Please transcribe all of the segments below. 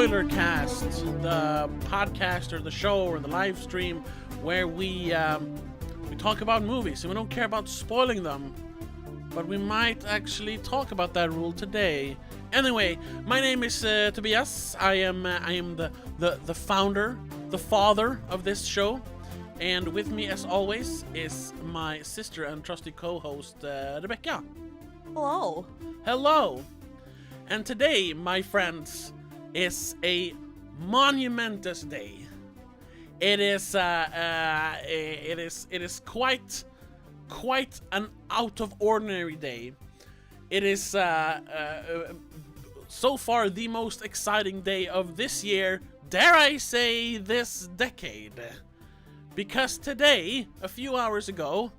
spoilerCast, the podcast or the show or the live stream where we talk about movies and we don't care about spoiling them, but we might actually talk about that rule today. Anyway, my name is Tobias. I am the founder, the father of this show, and with me as always is my sister and trusty co-host Rebecca. Hello. Hello. And today, my friends, is a monumentous day. It is quite an out of ordinary day. It is so far the most exciting day of this year, dare I say this decade. Because today, a few hours ago,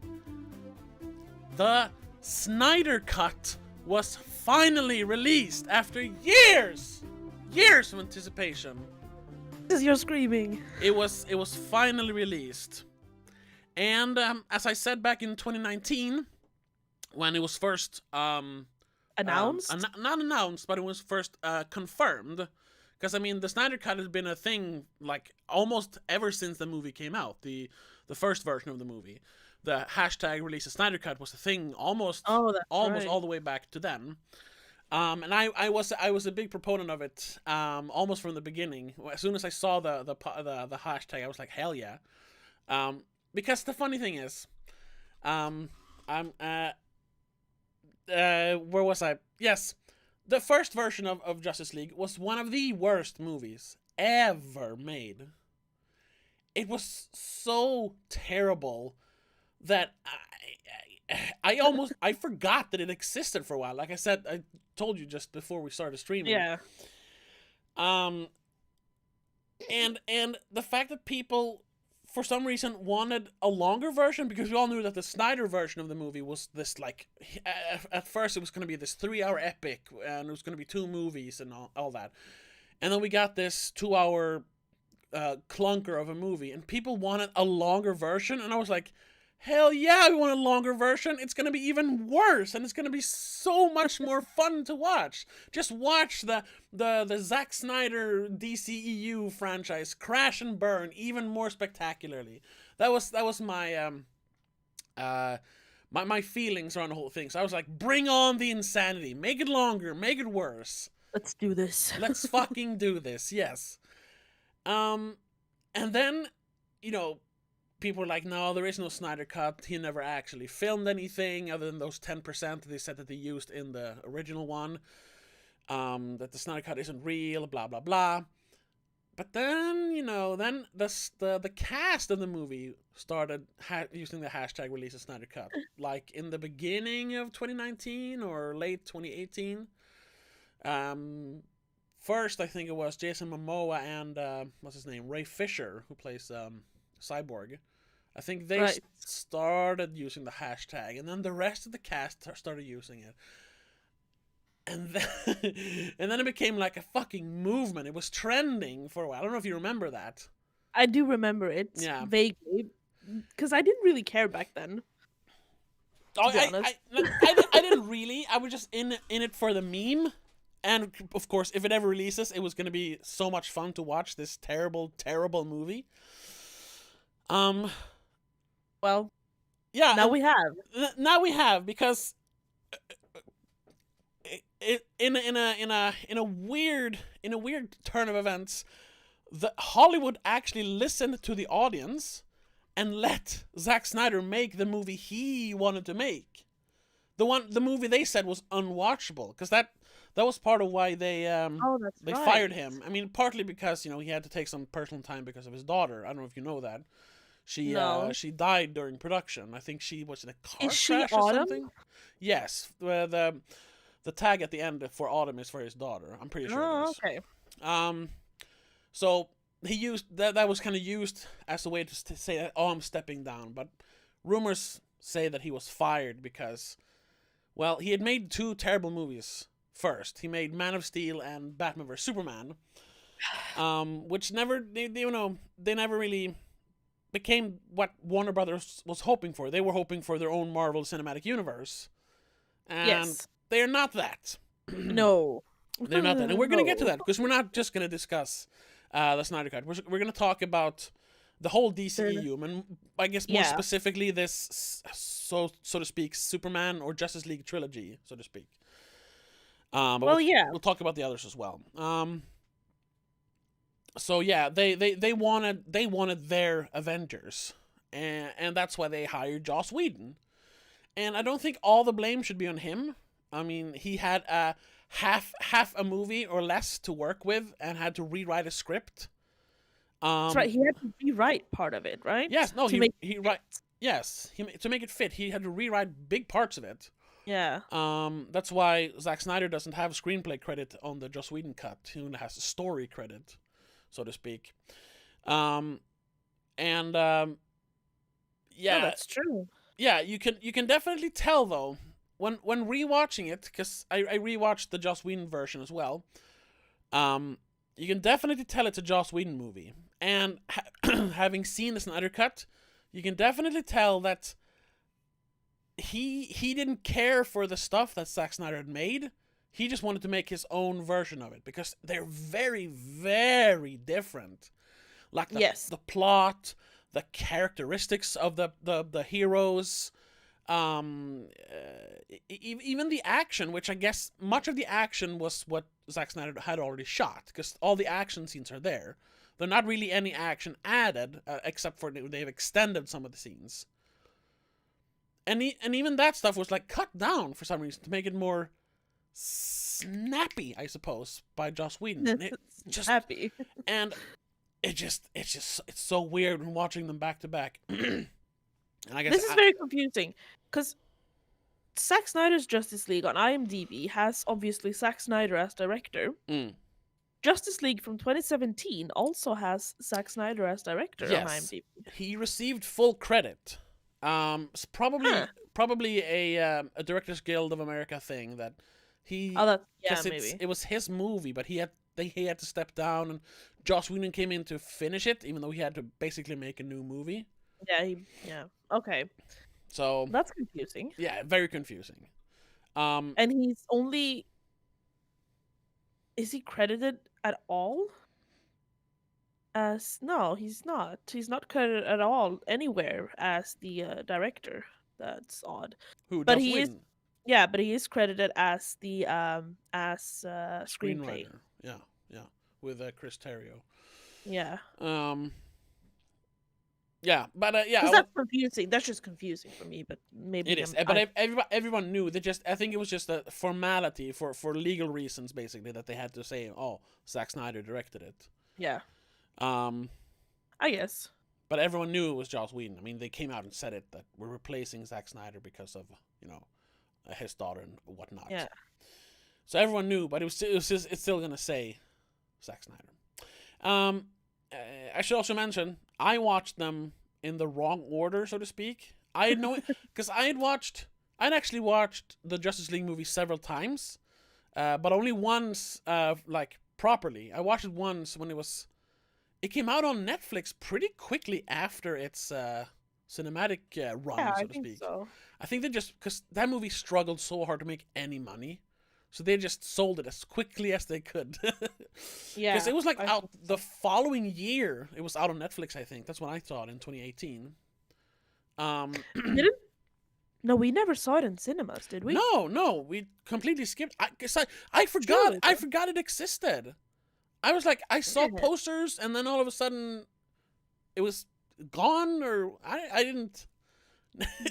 the Snyder Cut was finally released after years of anticipation. Because you're screaming. It was finally released, and as I said back in 2019, when it was first Announced? not announced, but it was first confirmed. Because I mean, the Snyder Cut has been a thing like almost ever since the movie came out. The first version of the movie, the hashtag release a Snyder Cut was a thing almost all the way back to then. And I was a big proponent of it almost from the beginning. As soon as I saw the hashtag, I was like, hell yeah. Because the funny thing is, where was I? Yes, the first version of Justice League was one of the worst movies ever made. It was so terrible that I forgot that it existed for a while. Like I said, I told you just before we started streaming. Yeah. And the fact that people for some reason wanted a longer version, because we all knew that the Snyder version of the movie was this, like, at first it was going to be this 3-hour epic, and it was going to be 2 movies and all that. And then we got this 2-hour clunker of a movie, and people wanted a longer version, and I was like, hell yeah, we want a longer version. It's going to be even worse, and it's going to be so much more fun to watch. Just watch the Zack Snyder DCEU franchise crash and burn even more spectacularly. That was my my feelings around the whole thing. So I was like, bring on the insanity. Make it longer, make it worse. Let's do this. Let's fucking do this, yes. And then, you know, people were like, no, there is no Snyder Cut. He never actually filmed anything other than those 10% they said that they used in the original one. That the Snyder Cut isn't real, blah, blah, blah. But then, you know, then the cast of the movie started using the hashtag release a Snyder Cut. Like in the beginning of 2019 or late 2018. First, I think it was Jason Momoa and, what's his name? Ray Fisher, who plays Cyborg. I think they started using the hashtag, and then the rest of the cast started using it. And then, and then it became like a fucking movement. It was trending for a while. I don't know if you remember that. I do remember it, vaguely, because I didn't really care back then. Oh, I didn't really. I was just in it for the meme. And, of course, if it ever releases, it was going to be so much fun to watch this terrible, terrible movie. Well, yeah. Now we have. Now we have, because in a weird turn of events, Hollywood actually listened to the audience and let Zack Snyder make the movie he wanted to make. The movie they said was unwatchable, because that was part of why they fired him. I mean, partly because, you know, he had to take some personal time because of his daughter. I don't know if you know that. She died during production. I think she was in a car crash or something. Yes, the tag at the end for Autumn is for his daughter. I'm pretty sure. Oh, it is. okay. So he used that was kind of used as a way to say that, oh, I'm stepping down. But rumors say that he was fired because, well, he had made 2 terrible movies first. He made Man of Steel and Batman vs Superman, which never really became what Warner Brothers was hoping for. They were hoping for their own Marvel Cinematic Universe, and they're not that. No. They're not that. And we're going to get to No. that, because we're not just going to discuss the Snyder Cut. We're going to talk about the whole DCEU, and I guess more specifically this, so to speak, Superman or Justice League trilogy, so to speak. But we'll talk about the others as well. So yeah, they wanted their Avengers, and that's why they hired Joss Whedon. And I don't think all the blame should be on him. I mean, he had half a movie or less to work with and had to rewrite a script. That's right. He had to rewrite part of it, right? Yes. No. To make it fit, he had to rewrite big parts of it. Yeah. That's why Zack Snyder doesn't have a screenplay credit on the Joss Whedon cut. He only has a story credit, so to speak. Yeah. Oh, that's true. Yeah, you can definitely tell though when rewatching it, because I rewatched the Joss Whedon version as well. You can definitely tell it's a Joss Whedon movie, and having seen the Snyder Cut, you can definitely tell that he didn't care for the stuff that Zack Snyder had made. He just wanted to make his own version of it, because they're very, very different. Like the plot, the characteristics of the heroes, even the action, which I guess much of the action was what Zack Snyder had already shot, because all the action scenes are there. There's not really any action added, except for they've extended some of the scenes. And even that stuff was like cut down for some reason to make it more snappy, I suppose, by Joss Whedon. Snappy. And it's so weird when watching them back to back. And I guess this is very confusing, because Zack Snyder's Justice League on IMDb has obviously Zack Snyder as director. Justice League from 2017 also has Zack Snyder as director on IMDb. He received full credit. It's probably a Directors Guild of America thing that he. Maybe it was his movie, but he had to step down, and Joss Whedon came in to finish it, even though he had to basically make a new movie. Okay. So that's confusing. Yeah, very confusing. And is he credited at all? No, he's not. He's not credited at all anywhere as the director. That's odd. Who? But Joss he Whedon? is. Yeah, but he is credited as the screenplay. Yeah, with Chris Terrio. Yeah. Yeah, but yeah. That's confusing. That's just confusing for me. But maybe it is. Everyone knew. I think it was just a formality for legal reasons, basically, that they had to say, "Oh, Zack Snyder directed it." Yeah. I guess. But everyone knew it was Joss Whedon. I mean, they came out and said it, that we're replacing Zack Snyder because of his daughter and whatnot. Yeah. So everyone knew, but it's still gonna say Zack Snyder. I should also mention I watched them in the wrong order, so to speak. I had because I'd actually watched the Justice League movie several times, but only once, like properly. I watched it once when it came out on Netflix pretty quickly after its cinematic run, so to speak. So. I think they just, because that movie struggled so hard to make any money, so they just sold it as quickly as they could. Yeah, because it was out the following year. It was out on Netflix, I think. That's when I saw it, in 2018. No, we never saw it in cinemas, did we? No, we completely skipped. I forgot. I forgot it existed. I was like, I saw posters, and then all of a sudden, it was gone, or I didn't.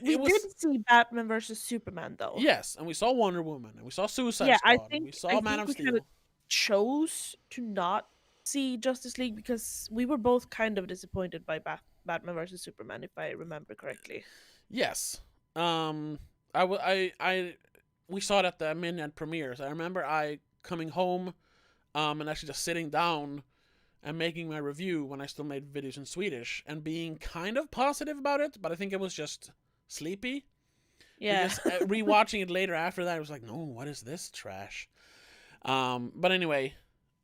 We did see Batman versus Superman, though. Yes, and we saw Wonder Woman, and we saw Suicide Squad, and we saw Man of Steel. Chose to not see Justice League because we were both kind of disappointed by Batman versus Superman, if I remember correctly. Yes. We saw it at the midnight premieres. I remember I coming home, and actually just sitting down and making my review when I still made videos in Swedish, and being kind of positive about it, but I think it was just sleepy. Yeah. Because rewatching it later after that, I was like, no, what is this trash? But anyway,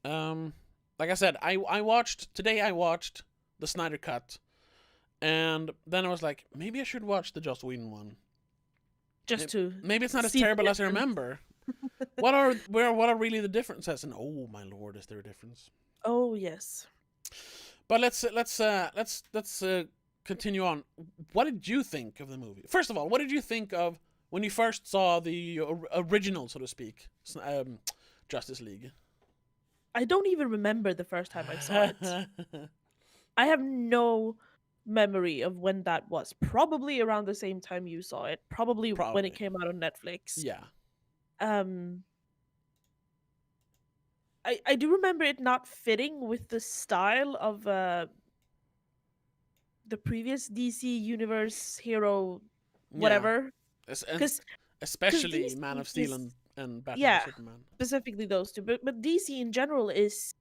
like I said, I watched the Snyder Cut, and then I was like, maybe I should watch the Joss Whedon one. Maybe it's not as terrible as I remember. what are really the differences? And oh my lord, is there a difference? Oh yes. But let's continue on. What did you think of the movie? First of all, what did you think of when you first saw the original, so to speak, Justice League? I don't even remember the first time I saw it. I have no memory of when that was. Probably around the same time you saw it. Probably when it Probably. came out on Netflix. Yeah. Um I do remember it not fitting with the style of the previous DC universe hero Yeah. whatever. And Cuz especially Man DC of Steel is, and Batman v yeah, Superman. specifically those two. But DC in general is,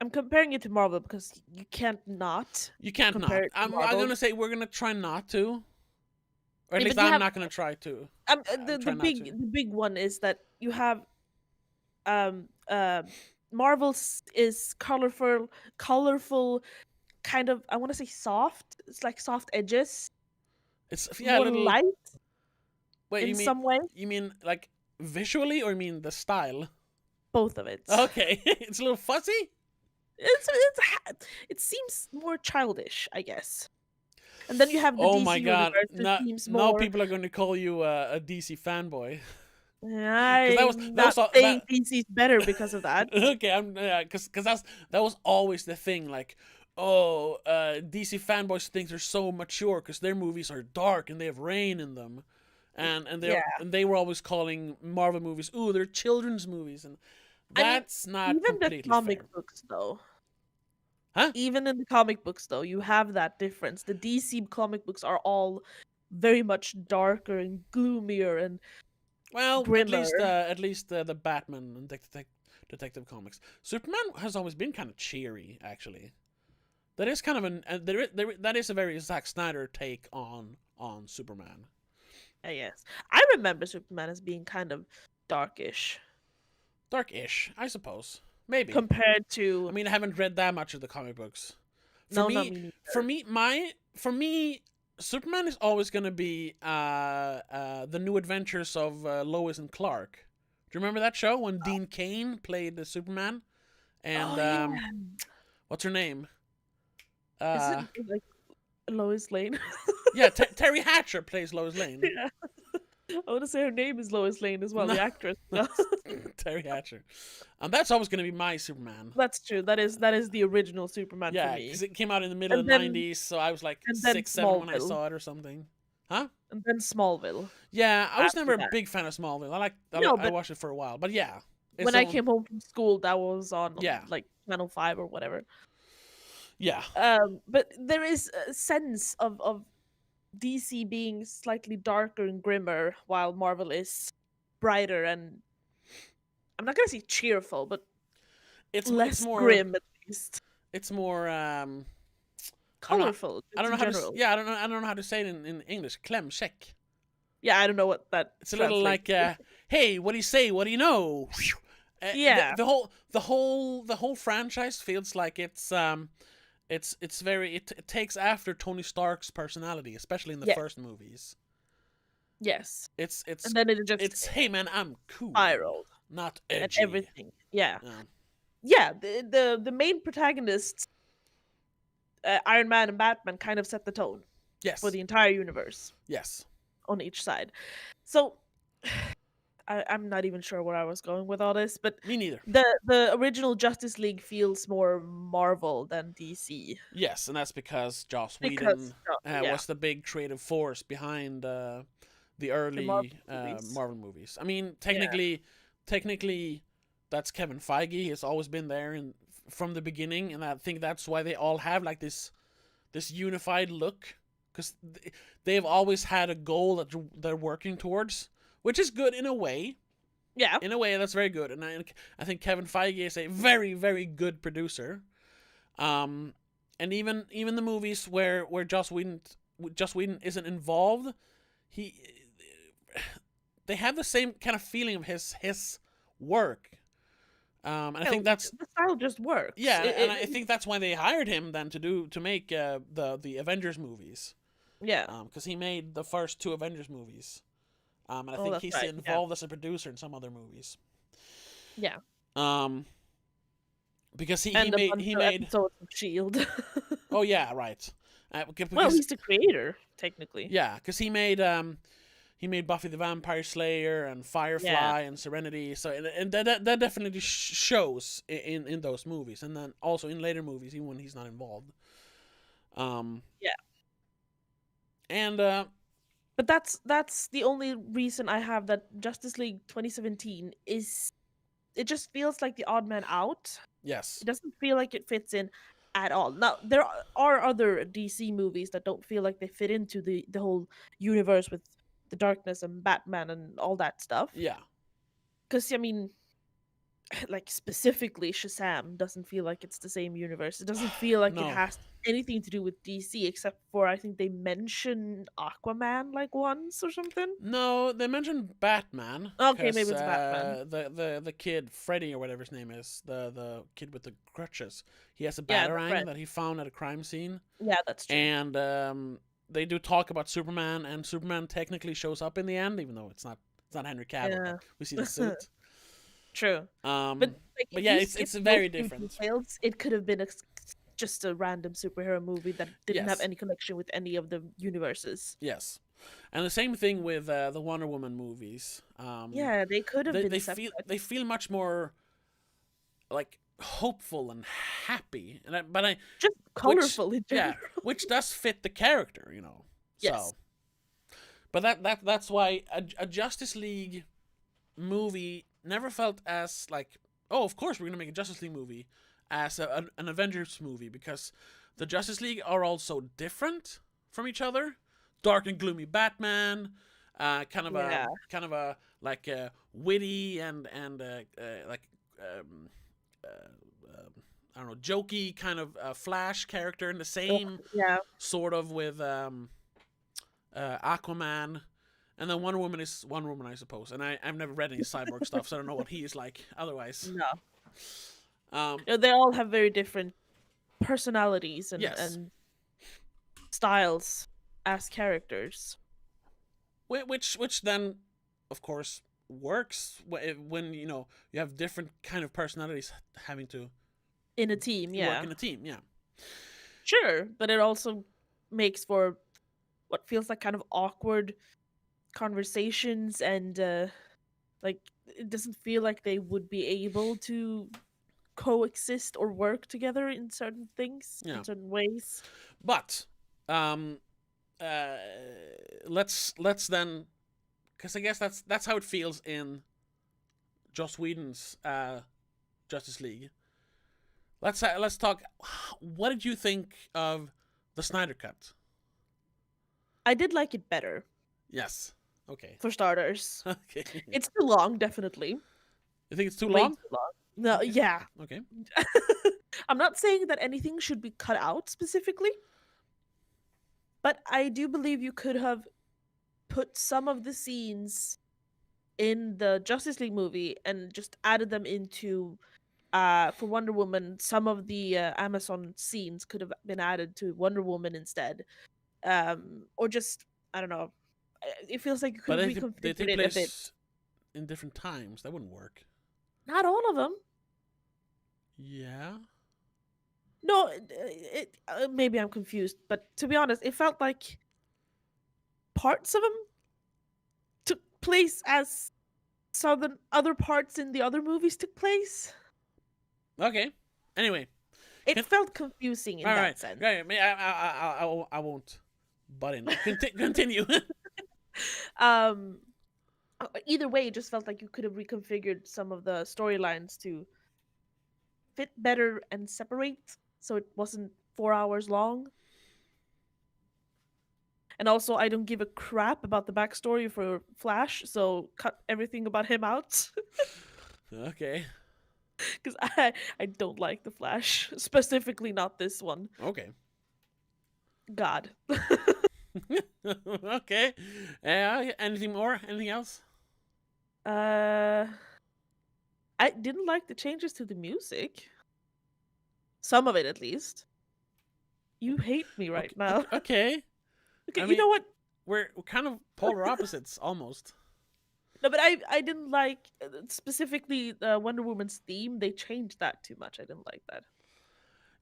I'm comparing it to Marvel because you can't not You can't compare not. it to I'm Marvel. gonna say we're gonna try not to, or at Yeah, least but you I'm have not gonna try to. the Try not to. the big one is that you have um uh Marvel's is colorful, kind of, I want to say soft. It's like soft edges, It's yeah, a more little. light Wait, in some way. you mean like visually, or you mean the style? Both of it. Okay, it's a little fuzzy. It seems more childish, I guess. And then you have the Oh DC my god! universe, which seems Now more. people are going to call you a DC fanboy because I'm that not was saying that. DC's better because of that. Okay, I'm because that was always the thing. Like, oh, DC fanboys think they're so mature because their movies are dark and they have rain in them, Yeah. and they were always calling Marvel movies, ooh, they're children's movies, and I mean, that's not even the completely comic fair, books, though. huh? Even in the comic books, though, you have that difference. The DC comic books are all very much darker and gloomier and Well, grimmer. at least the Batman and Detective Comics. Superman has always been kind of cheery, actually. That is kind of that is a very Zack Snyder take on Superman. Yes. I remember Superman as being kind of darkish Dark-ish, I suppose. Maybe. compared I to. mean, I haven't read that much of the comic books. For No, not me, me neither. for me, Superman is always gonna be the new adventures of Lois and Clark. Do you remember that show when Dean Cain played the Superman? And Oh yeah. what's her name? Is it Uh, like Lois Lane? yeah, Terry Hatcher plays Lois Lane. Yeah. I want to say her name is Lois Lane as well, No, the actress. Terry Hatcher. That's always gonna be my Superman. That's true. That is the original Superman for Yeah, because me. it came out in the middle of And the then '90s, so I was like and then 6, 7 when I Smallville. saw it or something. Huh? And then Smallville Yeah, I was after never a that. big fan of Smallville. No, I but watched it for a while, but yeah, it's when I a came home from school, that was on yeah, like Channel 5 or whatever. yeah, But there is a sense of DC being slightly darker and grimmer, while Marvel is brighter and, I'm not gonna say cheerful, but it's less more grim at least. it's more I don't know Colorful, I just don't know in how to general. yeah I don't know how to say it in English. Klemcheck. Yeah, I don't know what that It's a little translates like to. hey, what do you say? What do you know? Yeah. The whole franchise feels like it's very it takes after Tony Stark's personality, especially in the Yes. first movies. Yes. It's And then it just it's hey man, I'm cool, spiraled not and edgy. everything. Yeah. Yeah. Yeah, the main protagonists, Iron Man and Batman, kind of set the tone for Yes. the entire universe Yes. on each side. So I'm not even sure where I was going with all this, but Me neither. the original Justice League feels more Marvel than DC Yes, and that's because Joss because Whedon yeah, was the big creative force behind the the Marvel early movies. Marvel movies. I mean, Yeah. technically, that's Kevin Feige. He's always been there and from the beginning, and I think that's why they all have like this unified look because they've always had a goal that they're working towards, which is good in a way. Yeah. In a way, that's very good, and I think Kevin Feige is a very very good producer. Um, and even the movies where Joss Whedon isn't involved, he they have the same kind of feeling of his work. And I Yeah, think that's the style just works. yeah, and I think that's why they hired him then to make the Avengers movies. Yeah. Because he made the first two Avengers movies. And I Oh, think that's he's right. Yeah. involved as a producer in some other movies. Yeah. Um, because he And a made bunch he of made. episodes of Shield. Oh yeah, right. Well, Because he's the creator, technically. yeah, because he made Buffy the Vampire Slayer and Yeah. Firefly and Serenity. So and that definitely shows in those movies, and then also in later movies, even when he's not involved. Um, Yeah. and But that's the only reason I have that Justice League 2017 is it just feels like the odd man out. yes, It doesn't feel like it fits in at all. Now there are other DC movies that don't feel like they fit into the whole universe with the darkness and Batman and all that stuff. yeah, Because I mean, like specifically Shazam doesn't feel like it's the same universe. It doesn't feel like it no, has anything to do with DC except for I think they mention Aquaman like once or something. no. They mentioned Batman Okay, maybe because it's Batman. the kid Freddy or whatever his name is, the kid with the crutches, he has a Yeah, the batarang friend. that he found at a crime scene, Yeah, that's true. and they do talk about Superman, and Superman technically shows up in the end, even though it's not Henry Cavill, but Yeah. we see the suit. True. But like But if yeah, you it's skip those very two different. details, it could have been just a random superhero movie that didn't have Yes, any connection with any of the universes. yes, and the same thing with the Wonder Woman movies. Yeah, they could have been separate. They feel much more like hopeful and happy, and but I Just which colorful in yeah, general. which does fit the character, you know. Yes. So, but that's why a Justice League movie never felt as like, oh, of course we're gonna make a Justice League movie as an Avengers movie, because the Justice League are also different from each other. Dark and gloomy Batman, Yeah. kind of a like witty and like I don't know, jokey kind of Flash character, in the Ugh, same yeah. sort of with Aquaman. And then Wonder Woman is Wonder Woman, I suppose. And I've never read any Cyborg stuff, so I don't know what he is like otherwise. No. Um, They all have very different personalities yes. and styles as characters Which then, of course, works when you know you have different kind of personalities having to in a team. work Yeah. in a team. Yeah. Sure, but it also makes for what feels like kind of awkward conversations and like it doesn't feel like they would be able to coexist or work together in certain things Yeah. in certain ways. But um, uh, let's then, because I guess that's how it feels in Joss Whedon's Justice League. Let's talk. What did you think of the Snyder Cut? I did like it better, Yes. Okay. for starters. Okay. It's too long, definitely. You think it's too Way long? too long. No, Okay. yeah. Okay. I'm not saying that anything should be cut out specifically, but I do believe you could have put some of the scenes in the Justice League movie and just added them into for Wonder Woman. Some of the Amazon scenes could have been added to Wonder Woman instead. Or just I don't know. It feels like you But could have they reconfigured take it a bit. place in different times. That wouldn't work. Not all of them. Yeah. No, maybe I'm confused, but to be honest, it felt like parts of them took place as southern other parts in the other movies took place. Okay. Anyway. It Can, felt confusing in all that right. sense. Right. I won't butt in. Continue. Um, Either way, it just felt like you could have reconfigured some of the storylines to fit better and separate, so it wasn't 4 hours long. And also, I don't give a crap about the backstory for Flash, so cut everything about him out. Okay. Because I don't like the Flash, specifically not this one. Okay. God. Okay. Anything more? Anything else? I didn't like the changes to the music. Some of it, at least. You hate me right now. Okay. Okay, I you mean, know what? we're kind of polar opposites almost. No, but I didn't like specifically Wonder Woman's theme. They changed that too much. I didn't like that.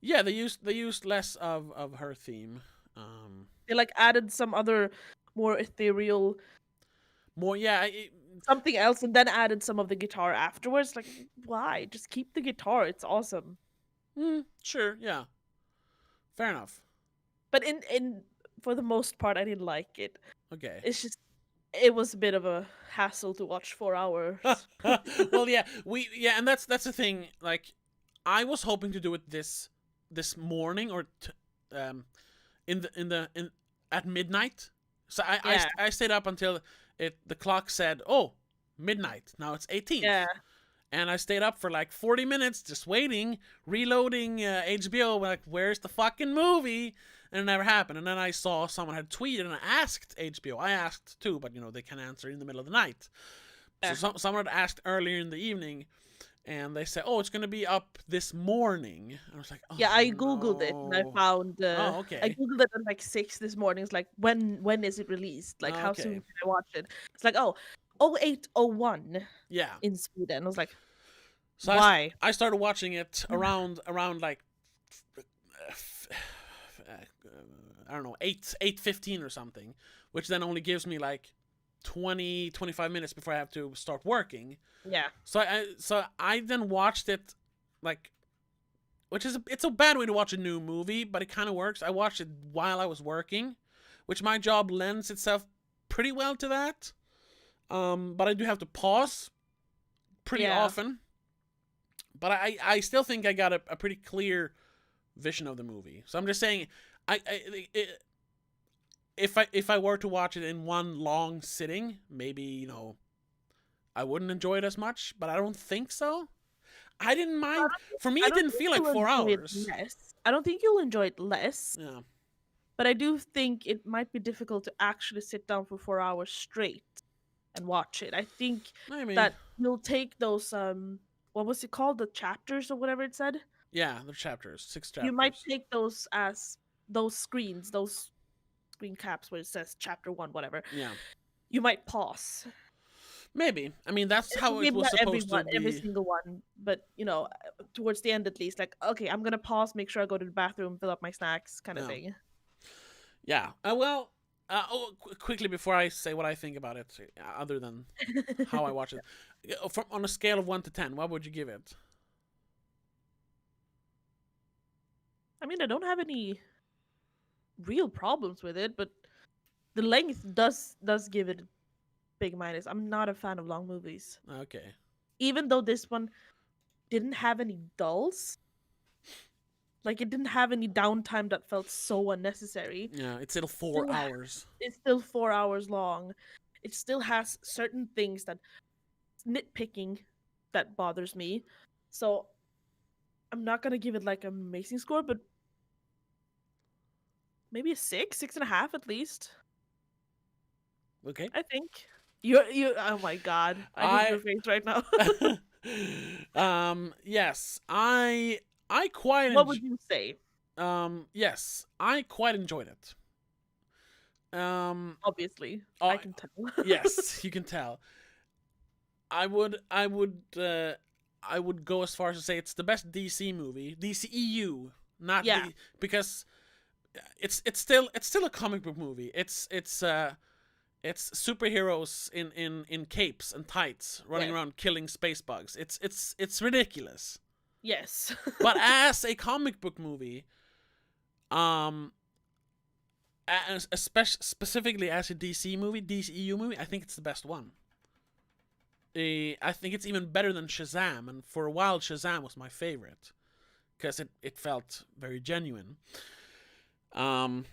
Yeah, they used less of her theme. They like added some other more ethereal More, yeah, something else, and then added some of the guitar afterwards. Like, why? Just keep the guitar. It's awesome. sure, yeah, fair enough. But in for the most part, I didn't like it. Okay. It's just it was a bit of a hassle to watch 4 hours. Well, yeah, and that's the thing. Like, I was hoping to do it this morning or in at midnight. So Yeah, I stayed up until the clock said, "Oh, midnight." Now it's 18th. yeah, And I stayed up for like 40 minutes just waiting, reloading HBO, like, where's the fucking movie? And it never happened. And then I saw someone had tweeted and I asked HBO. I asked too, but they can answer in the middle of the night. yeah. So someone had asked earlier in the evening, and they said, "Oh, it's gonna be up this morning." And I was like, "Oh Yeah, I googled it and I no." found. Oh, I okay. googled it at like 6 this morning. It's like when is it released? Like Oh, how soon okay. can I watch it? It's like 0801 Yeah. in Sweden. I was like, So why? I started watching it around like I don't know, 8:15 or something, which then only gives me like 20-25 minutes before I have to start working. Yeah, So I then watched it, like, which is it's a bad way to watch a new movie, but it kind of works. I watched it while I was working, which my job lends itself pretty well to that. But I do have to pause pretty yeah. often. But I still think I got a pretty clear vision of the movie. So I'm just saying, if I were to watch it in one long sitting, maybe I wouldn't enjoy it as much. But I don't think so. I didn't mind. For me, I it don't didn't think feel like you'll 4 enjoy it hours. less. I don't think you'll enjoy it less, Yeah, but I do think it might be difficult to actually sit down for 4 hours straight and watch it. I think maybe. that you'll take those what was it called? The chapters or whatever it said? Yeah, the chapters, 6 You might chapters. take those as those screens, those screen caps where it says chapter 1 whatever. Yeah, You might pause. maybe. I mean, that's how it Maybe was not supposed to everyone, every be. single one, but towards the end at least, like, okay, I'm gonna pause, make sure I go to the bathroom, fill up my snacks, kind of Yeah, thing. yeah. Well, quickly before I say what I think about it, other than how I watch it, on a scale of 1 to 10, what would you give it? I mean, I don't have any real problems with it, but the length does give it a big minus. I'm not a fan of long movies. Okay. Even though this one didn't have any dulls, like it didn't have any downtime that felt so unnecessary. Yeah, it's still four Still, hours. it's still 4 hours long. It still has certain things that nitpicking that bothers me. So I'm not gonna give it like an amazing score, but maybe a 6.5 at least. Okay. I think. You. Oh my god! I hate I your face right now. yes, I quite What would you say? yes, I quite enjoyed it. Um Obviously, oh, I can tell. yes, you can tell. I would go as far as to say it's the best DC movie, DCEU, not Yeah. the because it's still a comic book movie. It's superheroes in capes and tights running Yes. around killing space bugs. It's ridiculous. Yes. But as a comic book movie, um, especially specifically as a DCEU movie, I think it's the best one. I think it's even better than Shazam, and for a while Shazam was my favorite because it felt very genuine. Um,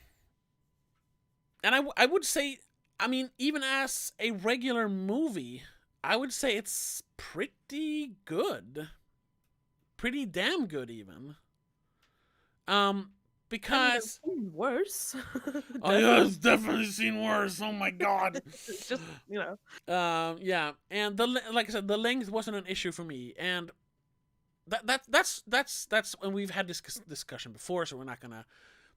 and I would say, I mean, even as a regular movie, I would say it's pretty good, pretty damn good even. Um, I mean, I've because seen worse. oh yeah, Definitely. it's definitely seen worse. Oh my god. Just Yeah, and like I said, the length wasn't an issue for me, and that's when we've had this discussion before, so we're not gonna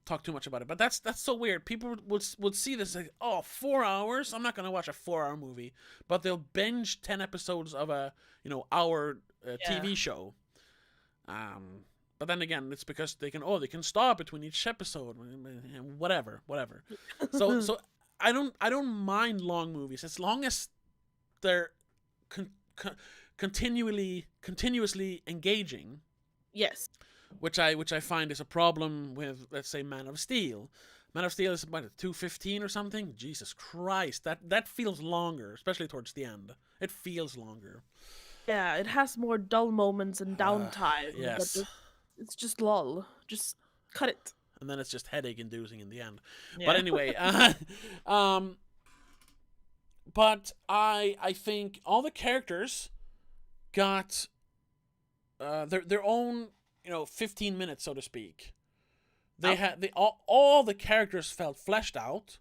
talk too much about it, but that's so weird. People would see this like, oh, 4 hours. I'm not gonna watch a 4-hour movie, but they'll binge 10 episodes of a hour TV show. But then again, it's because they can stop between each episode, and whatever. So I don't mind long movies as long as they're continuously engaging. Yes. Which I find is a problem with, let's say, Man of Steel. Man of Steel is about 2:15 or something. Jesus Christ, that feels longer, especially towards the end. It feels longer. Yeah, it has more dull moments and downtime. Yes. It's just lull. Just cut it. And then it's just headache-inducing in the end. Yeah. But anyway, but I think all the characters got their own 15 minutes, so to speak. They had all the characters felt fleshed out.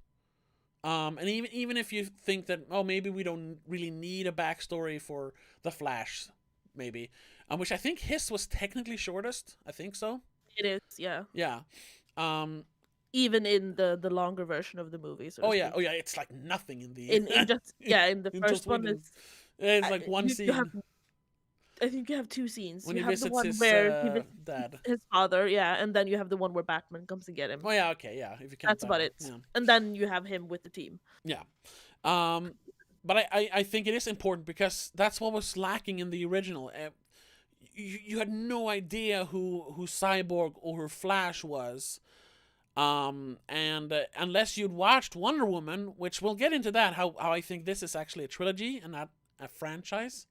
And even if you think that maybe we don't really need a backstory for the Flash, maybe, which I think his was technically shortest. I think so. It is, yeah. Yeah. Even in the longer version of the movie. So yeah, it's like nothing in the in the first one it's like one scene. I think you have 2 scenes. When you he have visits the one his where he visits dad. his father, yeah, and then you have the one where Batman comes to get him. Oh yeah, okay, yeah. If you count That's about it. Yeah. And then you have him with the team. Yeah. But I think it is important because that's what was lacking in the original. You had no idea who Cyborg or who Flash was. And unless you'd watched Wonder Woman, which we'll get into that, how I think this is actually a trilogy and not a franchise.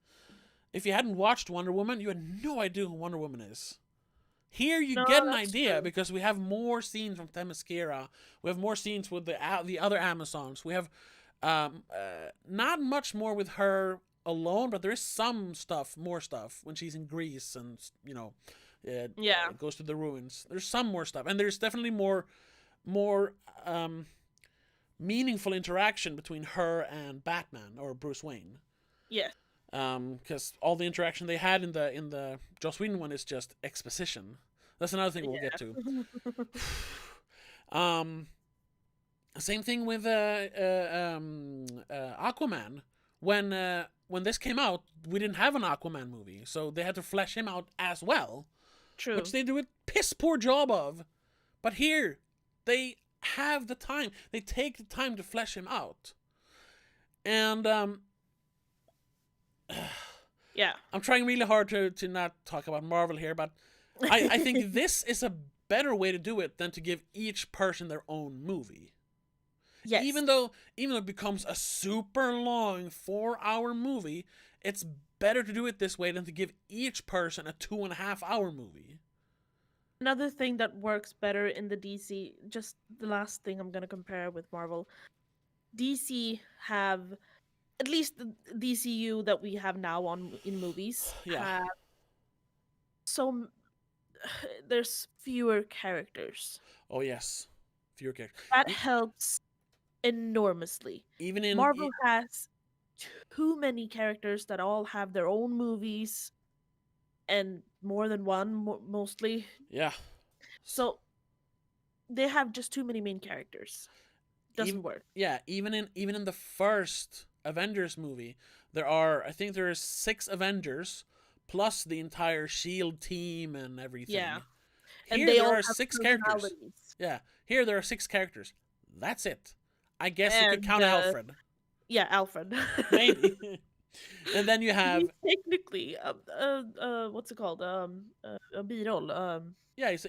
If you hadn't watched Wonder Woman, you had no idea who Wonder Woman is. Here you get an idea because we have more scenes from Themyscira. We have more scenes with the other Amazons. We have not much more with her alone, but there is more stuff when she's in Greece and goes to the ruins. There's some more stuff, and there's definitely more meaningful interaction between her and Batman or Bruce Wayne. Yes. Because all the interaction they had in the Joss Whedon one is just exposition. That's another thing we'll get to. Same thing with Aquaman. When this came out, we didn't have an Aquaman movie, so they had to flesh him out as well. True. Which they do a piss poor job of. But here, they have the time. They take the time to flesh him out. And yeah, I'm trying really hard to not talk about Marvel here, but I think this is a better way to do it than to give each person their own movie. Yes. Even though it becomes a super long 4-hour movie, it's better to do it this way than to give each person a 2.5-hour movie. Another thing that works better in the DC, just the last thing I'm going to compare with Marvel, DC have, at least the DCU that we have now in movies, have there's fewer characters. Oh yes, fewer characters. That helps enormously. Even in Marvel has too many characters that all have their own movies, and more than one, mostly. Yeah. So they have just too many main characters. Doesn't work. Yeah, even in the first Avengers movie, I think there are 6 Avengers plus the entire SHIELD team and everything. Yeah. Here and there are 6 characters. Yeah. Here there are 6 characters. That's it. I guess you could count Alfred. Yeah, Alfred. Maybe. And then you have technically what's it called? A biroll. He's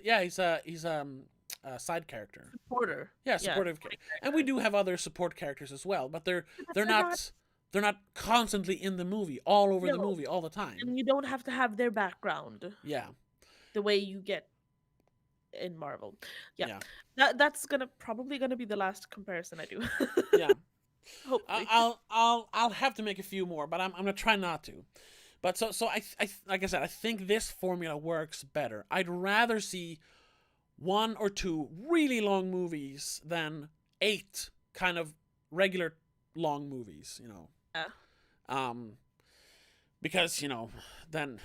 a side character. Supporter. Yeah, supportive character. And we do have other support characters as well, but they're not constantly in the movie, all over the movie, all the time. And you don't have to have their background. Yeah. The way you get in Marvel. Yeah. That's probably gonna be the last comparison I do. Yeah. Hopefully. I'll have to make a few more, but I'm gonna try not to. But so I like I said, I think this formula works better. I'd rather see 1 or 2 really long movies than 8 kind of regular long movies, Yeah. Because then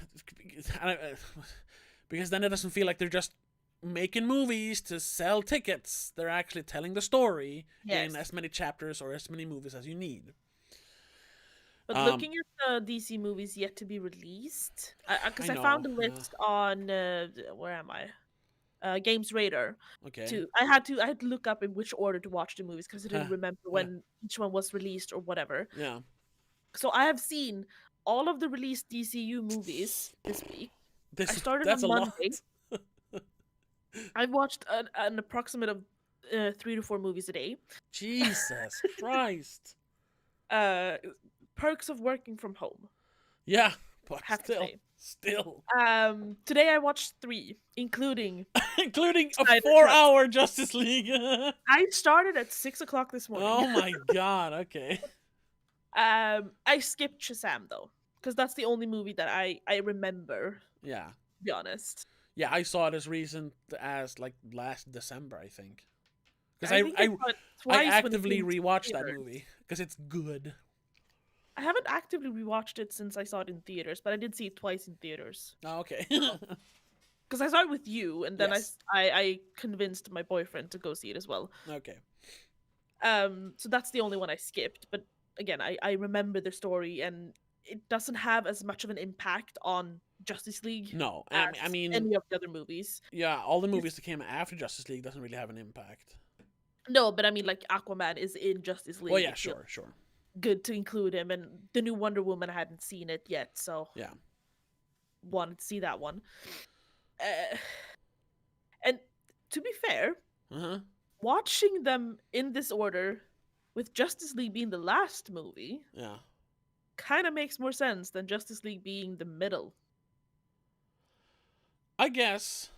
because then it doesn't feel like they're just making movies to sell tickets. They're actually telling the story in Yes. as many chapters or as many movies as you need. But looking at the DC movies yet to be released, because I I found know. a Yeah. list on where am I? Games Radar. Okay. I had to look up in which order to watch the movies because I didn't remember Yeah. when each one was released or whatever. Yeah. So I have seen all of the released DCU movies this week. I started That's on a lot. Monday. I've watched an approximate of 3 to 4 movies a day. Jesus Christ. Perks of working from home. Yeah, but Have to say. still. Today I watched 3, including Including a Snyder 4-hour Justice League. I started at 6 o'clock this morning. Oh my god, okay. I skipped Shazam though, because that's the only movie that I remember. Yeah. To be honest. Yeah, I saw it as recent as like last December, I think. Because I think I saw it I twice when it actively came to rewatched that theaters. movie because it's good. I haven't actively rewatched it since I saw it in theaters, but I did see it twice in theaters. Oh, okay. Because I saw it with you, and then Yes. I convinced my boyfriend to go see it as well. Okay. So that's the only one I skipped. But again, I remember the story, and it doesn't have as much of an impact on Justice League No, as I mean, any of the other movies. yeah, all the movies that came after Justice League doesn't really have an impact. No, but I mean, like Aquaman is in Justice League. Well, yeah, It feels sure. good to include him, and the new Wonder Woman I hadn't seen it yet, so Yeah. wanted to see that one. And to be fair, Uh-huh. watching them in this order, with Justice League being the last movie, Yeah. kind of makes more sense than Justice League being the middle. I guess.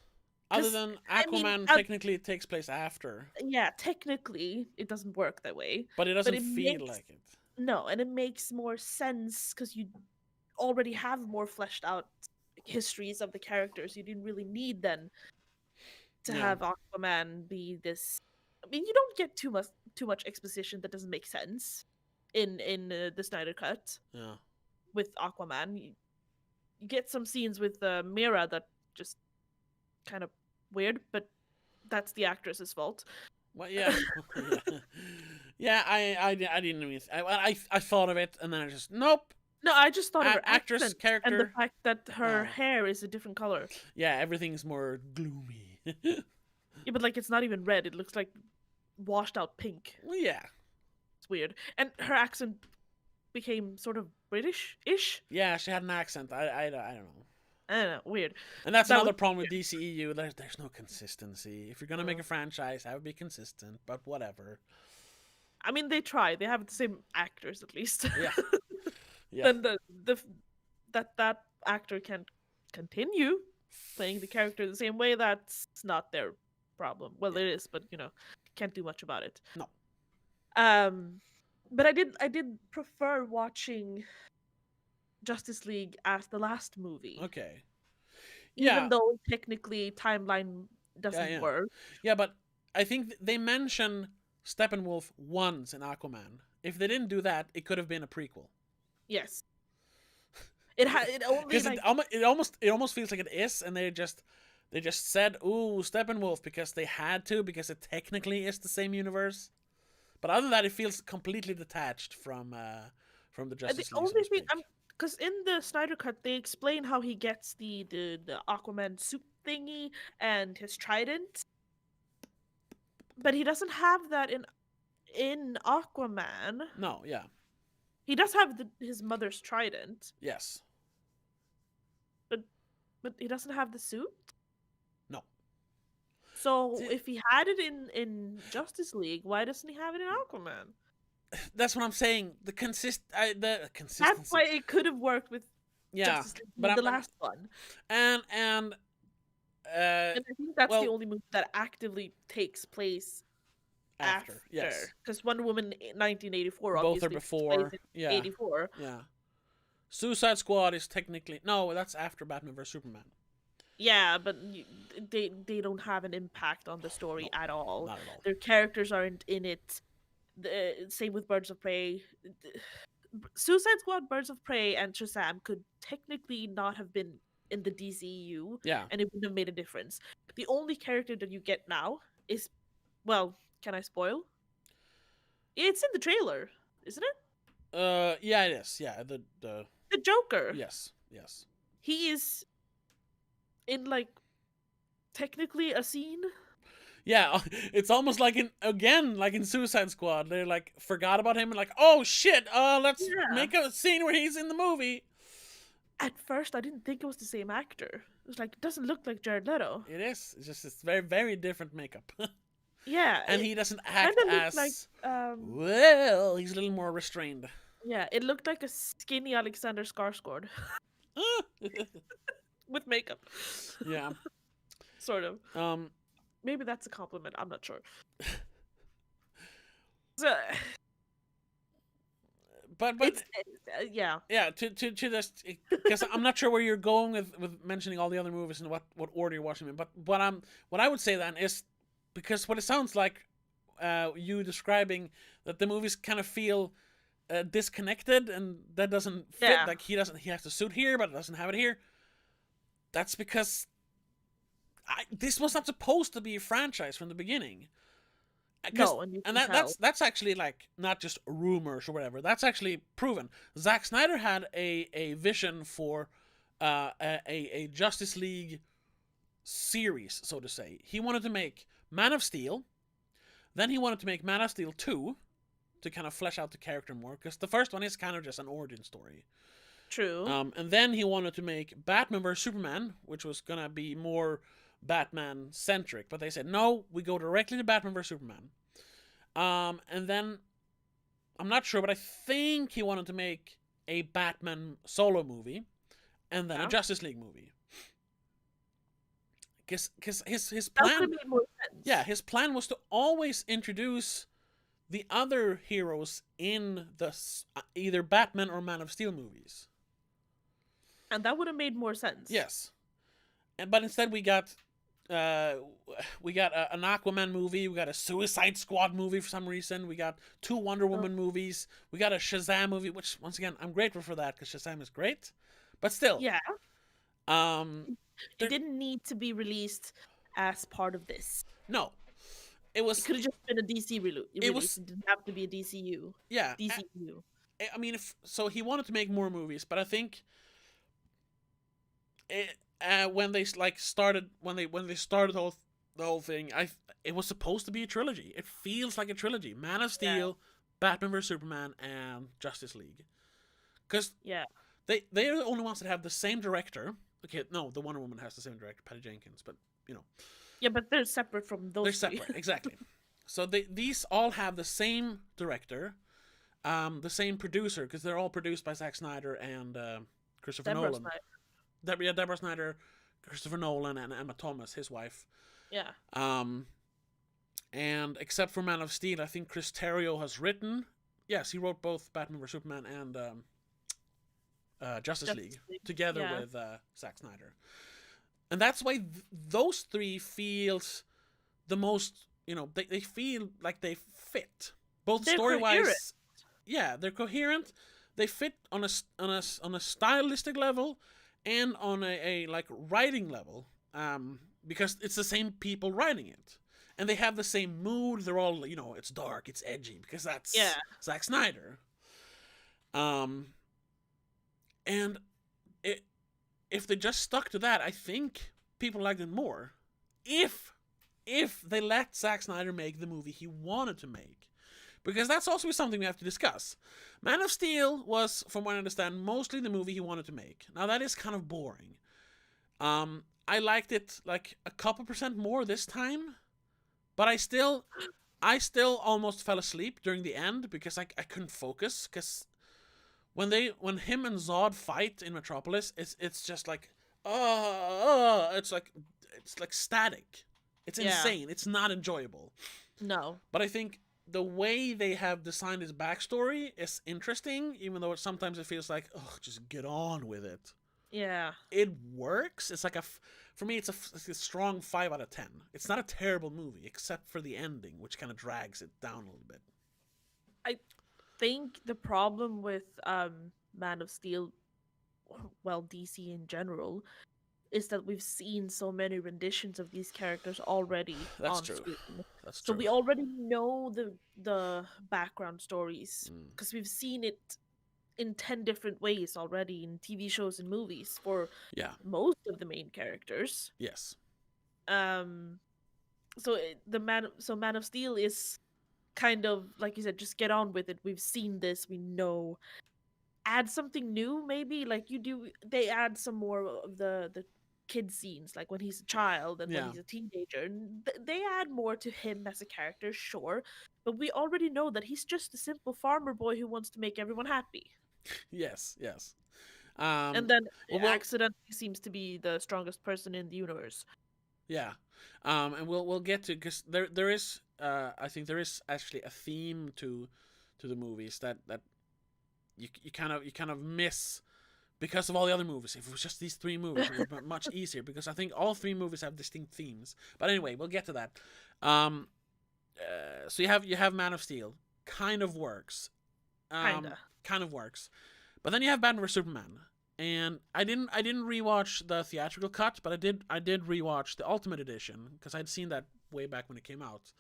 Other 'Cause, than I mean, Aquaman technically takes place after, yeah, technically it doesn't work that way. but it doesn't it feel makes- like it. No, and it makes more sense because you already have more fleshed out histories of the characters. You didn't really need then to Yeah. have Aquaman be this. I mean, you don't get too much exposition that doesn't make sense in the Snyder Cut Yeah. with Aquaman. You get some scenes with Mira that just kind of weird, but that's the actress's fault. Well, yeah. Yeah, I didn't even. I thought of it and then I just nope. No, I just thought of her Actress, accent character. and the fact that her Oh. hair is a different color. Yeah, everything's more gloomy. Yeah, but like it's not even red. It looks like washed out pink. Well, yeah. It's weird. And her accent became sort of British-ish. Yeah, she had an accent. I don't know. I don't know. Weird. And that's That another was- problem with DCEU. There's no consistency. If you're gonna make No. a franchise, have it be consistent. But whatever. I mean, they try. They have the same actors at least. Yeah. Yeah. Then that actor can continue playing the character the same way. That's not their problem. Well, it is, but can't do much about it. No. But I did prefer watching Justice League as the last movie. Okay. Even Yeah. though technically timeline doesn't yeah. work. Yeah, but I think they mention Steppenwolf once in Aquaman. If they didn't do that, it could have been a prequel. Yes. It only Because like, it almost feels like it is, and they just said, "Ooh, Steppenwolf," because they had to, because it technically is the same universe. But other than that, it feels completely detached from the Justice the League. only thing because in the Snyder Cut they explain how he gets the Aquaman suit thingy and his trident, but he doesn't have that in Aquaman. No, yeah, He does have his mother's trident, yes, but he doesn't have the suit. no. So See- if he had it in Justice League, why doesn't he have it in Aquaman? That's what I'm saying. The consistency. That's why it could have worked with Yeah, Justice League, but the last one. and And I think that's well- the only movie that actively takes place after, yes, because Wonder Woman 1984 both obviously are takes before. place in Yeah, 84. yeah. Suicide Squad is technically no, that's after Batman vs Superman. Yeah, but they don't have an impact on the story No, at all. Not at all. Their characters aren't in it. Same with Birds of Prey. Suicide Squad, Birds of Prey, and Shazam could technically not have been in the DCU, Yeah. and it wouldn't have made a difference. The only character that you get now is, well, can I spoil? It's in the trailer, isn't it? Yeah, it is. Yeah, the The Joker. yes, yes. He is in like technically a scene. Yeah, it's almost like in Suicide Squad, they like forgot about him and like, oh shit, let's Yeah. make a scene where he's in the movie. At first, I didn't think it was the same actor. It was like, it doesn't look like Jared Leto. It is. It's just it's very very different makeup, Yeah, and it he doesn't kind act of looked as like well. He's a little more restrained. yeah, it looked like a skinny Alexander Skarsgård with makeup, Yeah. sort of. Um. Maybe that's a compliment. I'm not sure. So, But it's yeah. yeah, to this, because I'm not sure where you're going with mentioning all the other movies and what order you're watching them in. But what I would say then is, because what it sounds like, you describing that the movies kind of feel disconnected, and that doesn't fit. Yeah. Like he has the suit here, but it doesn't have it here. That's because this was not supposed to be a franchise from the beginning. No, and you can tell. That's actually like not just rumors or whatever. That's actually proven. Zack Snyder had a vision for a Justice League series, so to say. He wanted to make Man of Steel, then he wanted to make Man of Steel 2 to kind of flesh out the character more, because the first one is kind of just an origin story. True. And then he wanted to make Batman vs Superman, which was gonna be more Batman centric, but they said no, we go directly to Batman vs Superman. And then I'm not sure, but I think he wanted to make a Batman solo movie, and then a Justice League movie. Because his plan, made more sense. yeah, his plan was to always introduce the other heroes in the either Batman or Man of Steel movies. And that would have made more sense. Yes, but instead we got an Aquaman movie, we got a Suicide Squad movie for some reason, we got 2 Wonder Woman movies, we got a Shazam movie, which once again I'm grateful for that because Shazam is great, but still, Yeah. It didn't need to be released as part of this. No, it was. It could have just been a DC release. It didn't have to be a DCU. Yeah, DCU. I mean, so he wanted to make more movies, but I think when they started the whole thing, it was supposed to be a trilogy. It feels like a trilogy: Man of Steel, Batman vs Superman, and Justice League. Because they're the only ones that have the same director. Okay, no, the Wonder Woman has the same director, Patty Jenkins, but you know. Yeah, but they're separate from those. They're separate, exactly. So these all have the same director, the same producer, because they're all produced by Zack Snyder and Christopher Nolan. Deborah Snyder, Christopher Nolan, and Emma Thomas, his wife. Yeah. And except for Man of Steel, I think Chris Terrio has written. Yes, he wrote both Batman vs Superman and Justice League together with Zack Snyder. And that's why those three feels the most, they feel like they fit. Both story-wise. Yeah, they're coherent. They fit on a stylistic level and on a like writing level. Because it's the same people writing it. And they have the same mood. They're all, it's dark, it's edgy, because that's Zack Snyder. And if they just stuck to that, I think people liked it more. If they let Zack Snyder make the movie he wanted to make. Because that's also something we have to discuss. Man of Steel was, from what I understand, mostly the movie he wanted to make. Now that is kind of boring. I liked it like a couple % more this time. But I still almost fell asleep during the end because I couldn't focus, because when him and Zod fight in Metropolis, it's just like it's like static. It's insane. It's not enjoyable. No. But I think the way they have designed his backstory is interesting, even though sometimes it feels like, just get on with it. Yeah. It works. It's like for me, it's a strong 5 out of 10. It's not a terrible movie, except for the ending, which kind of drags it down a little bit. I think the problem with Man of Steel, well, DC in general, is that we've seen so many renditions of these characters already That's on true. screen. That's So true. we already know the background stories Mm. because we've seen it in 10 different ways already in TV shows and movies for Yeah. most of the main characters. Yes. Um so Man of Steel is kind of like you said, just get on with it. We've seen this, we know. Add something new, maybe like you do. They add some more of the kid scenes, like when he's a child and when Yeah. he's a teenager, and they add more to him as a character, sure. But we already know that he's just a simple farmer boy who wants to make everyone happy, Yes. Yes. and then Well, accidentally seems to be the strongest person in the universe. yeah. And we'll get to, because there is I think there is actually a theme to the movies that you kind of miss because of all the other movies. If it was just these three movies, it would be much easier, because I think all three movies have distinct themes. But anyway, we'll get to that. Um, so you have Man of Steel, kind of works, Kinda. kind of works, but then you have Batman vs Superman, and I didn't rewatch the theatrical cut, but I did rewatch the Ultimate Edition because I'd seen that way back when it came out.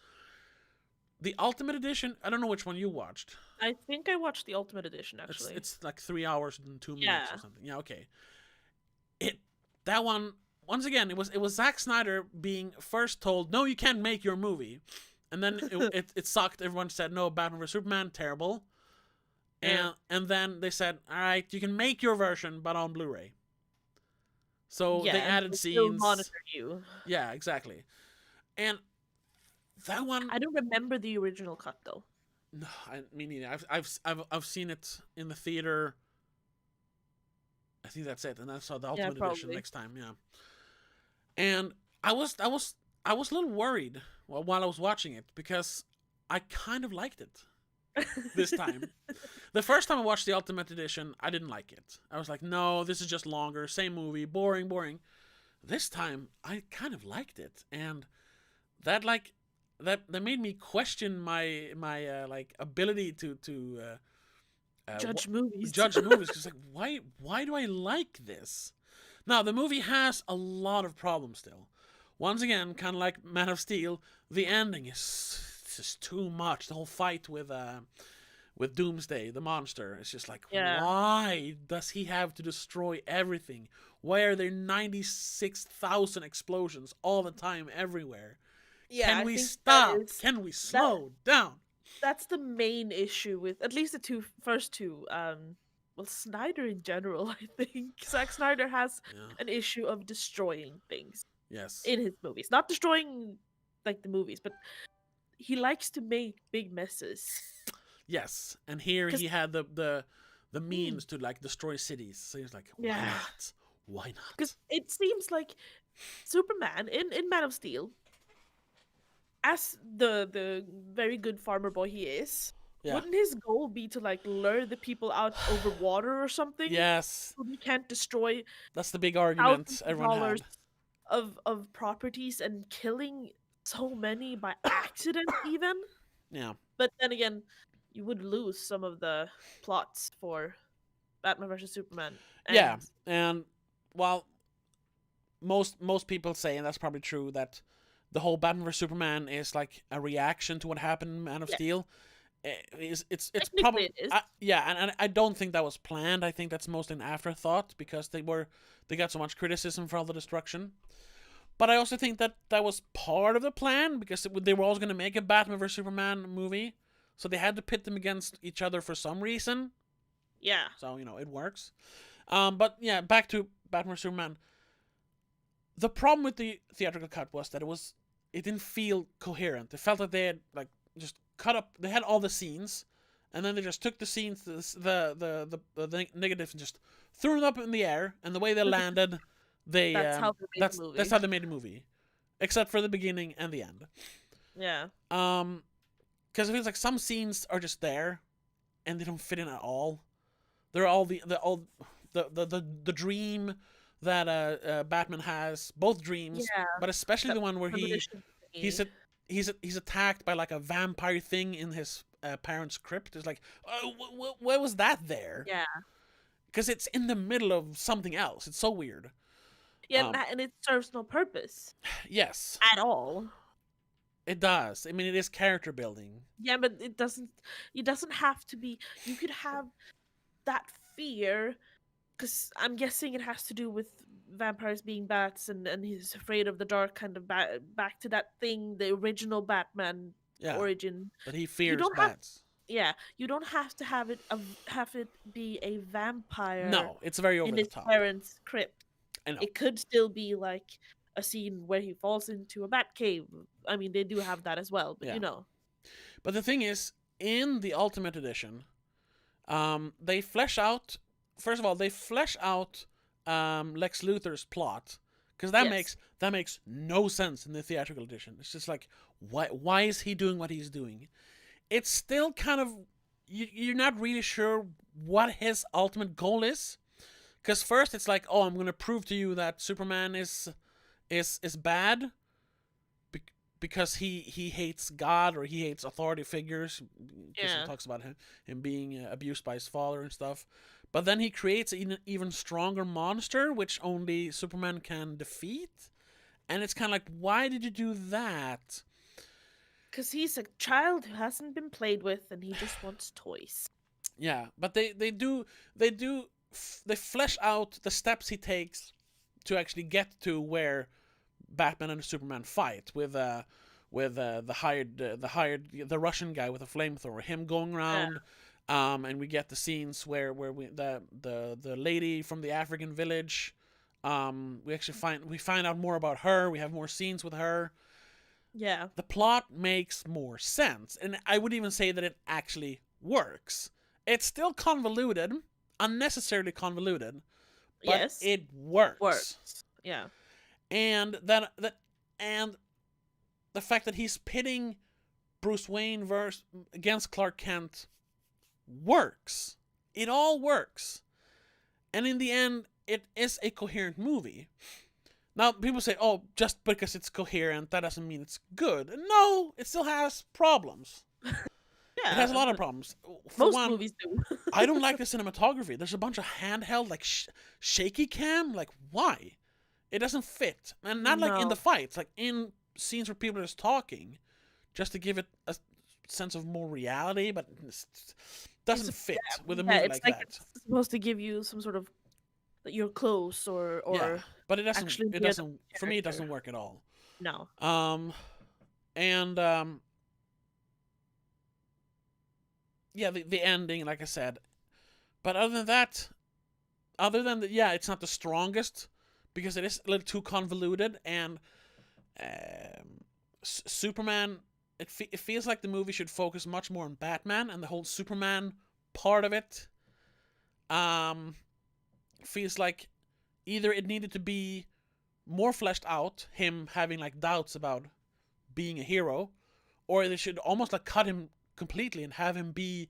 The Ultimate Edition, I don't know which one you watched. I think I watched the Ultimate Edition actually. It's like 3 hours and 2 minutes Yeah. or something. Yeah, okay. It that one, once again, it was Zack Snyder being first told, no, you can't make your movie, and then it sucked. Everyone said, no, Batman vs Superman, terrible. Yeah. And then they said, all right, you can make your version, but on Blu-ray. So Yeah, they and added they still scenes. monitor you. Yeah, exactly. And that one, I don't remember the original cut though. no, I mean, neither. I've seen it in the theater. I think that's it, and I saw the Yeah, Ultimate Edition probably. next time. Yeah, and I was a little worried while I was watching it, because I kind of liked it this time. The first time I watched the Ultimate Edition, I didn't like it. I was like, no, this is just longer, same movie, boring, boring. This time, I kind of liked it, and that like that made me question my like ability to Judge movies. judge movies, because like, why do I like this? Now the movie has a lot of problems still. Once again, kind of like Man of Steel, the ending is just too much. The whole fight with Doomsday, the monster, it's just like, Yeah. why does he have to destroy everything? Why are there 96,000 explosions all the time everywhere? Yeah, Can I we think stop? that is Can we slow down? that's the main issue with at least the first two. Well, Snyder in general, I think Zack Snyder has Yeah. an issue of destroying things Yes. in his movies. Not destroying like the movies, but he likes to make big messes. Yes. And here Cause he had the means to like destroy cities. So he's like, why yeah, not? Why because not? it seems like Superman in Man of Steel, as the very good farmer boy he is, Yeah. wouldn't his goal be to like lure the people out over water or something? Yes. So we can't destroy That's the big argument thousands of everyone dollars had. of properties and killing so many by accident even. Yeah. But then again, you would lose some of the plots for Batman versus Superman. Yeah. And And while most people say, and that's probably true, that the whole Batman vs Superman is like a reaction to what happened in Man of yeah, Steel. It's technically probably it is. yeah, and I don't think that was planned. I think that's mostly an afterthought, because they got so much criticism for all the destruction. But I also think that that was part of the plan, because they were always going to make a Batman vs Superman movie, so they had to pit them against each other for some reason. Yeah. So it works. But yeah, back to Batman vs Superman. The problem with the theatrical cut was that it didn't feel coherent. It felt like they had like just cut up. They had all the scenes, and then they just took the scenes, the negatives, and just threw them up in the air. And the way they landed, they That's how they made the movie. that's how they made the movie, except for the beginning and the end. Yeah. Because it feels like some scenes are just there, and they don't fit in at all. They're all the dream that Batman has, both dreams, Yeah. but especially That the one where premonition he's thingy. he's attacked by like a vampire thing in his parents' crypt. It's like, where was that there? Yeah. Because it's in the middle of something else. It's so weird. Yeah, and it serves no purpose Yes, at all. it does. I mean, it is character building. Yeah, but it doesn't. It doesn't have to be. You could have that fear, because I'm guessing it has to do with vampires being bats, and he's afraid of the dark. Kind of back to that thing, the original Batman Yeah, origin. but he You fears don't have. bats. Yeah, you don't have to have it be a vampire No, it's very in over the his top. parents' crypt. I know. It could still be like a scene where he falls into a bat cave. I mean, they do have that as well, but Yeah. you know. But the thing is, in the Ultimate Edition, they flesh out. First of all, they flesh out Lex Luthor's plot, because that makes no sense in the theatrical edition. It's just like, why is he doing what he's doing? It's still kind of, you're not really sure what his ultimate goal is, because first it's like, oh, I'm gonna prove to you that Superman is bad, because he hates God, or he hates authority figures, because he talks about him being abused by his father and stuff. But then he creates an even stronger monster, which only Superman can defeat. And it's kind of like, why did you do that? Because he's a child who hasn't been played with, and he just wants toys. Yeah, but they flesh out the steps he takes to actually get to where Batman and Superman fight with the Russian guy with a flamethrower, him going around. And we get the scenes where the lady from the African village, we actually find out more about her. We have more scenes with her. Yeah. The plot makes more sense, and I would even say that it actually works. It's still convoluted, unnecessarily convoluted, but it works. Yeah. And and the fact that he's pitting Bruce Wayne against Clark Kent works. It all works. And in the end, it is a coherent movie. Now, people say, oh, just because it's coherent, that doesn't mean it's good. No, it still has problems. Yeah. It has a lot of problems. For Most one, movies do. I don't like the cinematography. There's a bunch of handheld, like, shaky cam. Like, why? It doesn't fit. And not like in the fights, like in scenes where people are just talking, just to give it a sense of more reality, but it doesn't fit with a movie like that. It's supposed to give you some sort of that you're close or but it doesn't for me it doesn't work at all. No. The ending, like I said. But other than that, it's not the strongest, because it is a little too convoluted, and Superman, it feels like the movie should focus much more on Batman, and the whole Superman part of it feels like either it needed to be more fleshed out, him having like doubts about being a hero, or they should almost like cut him completely and have him be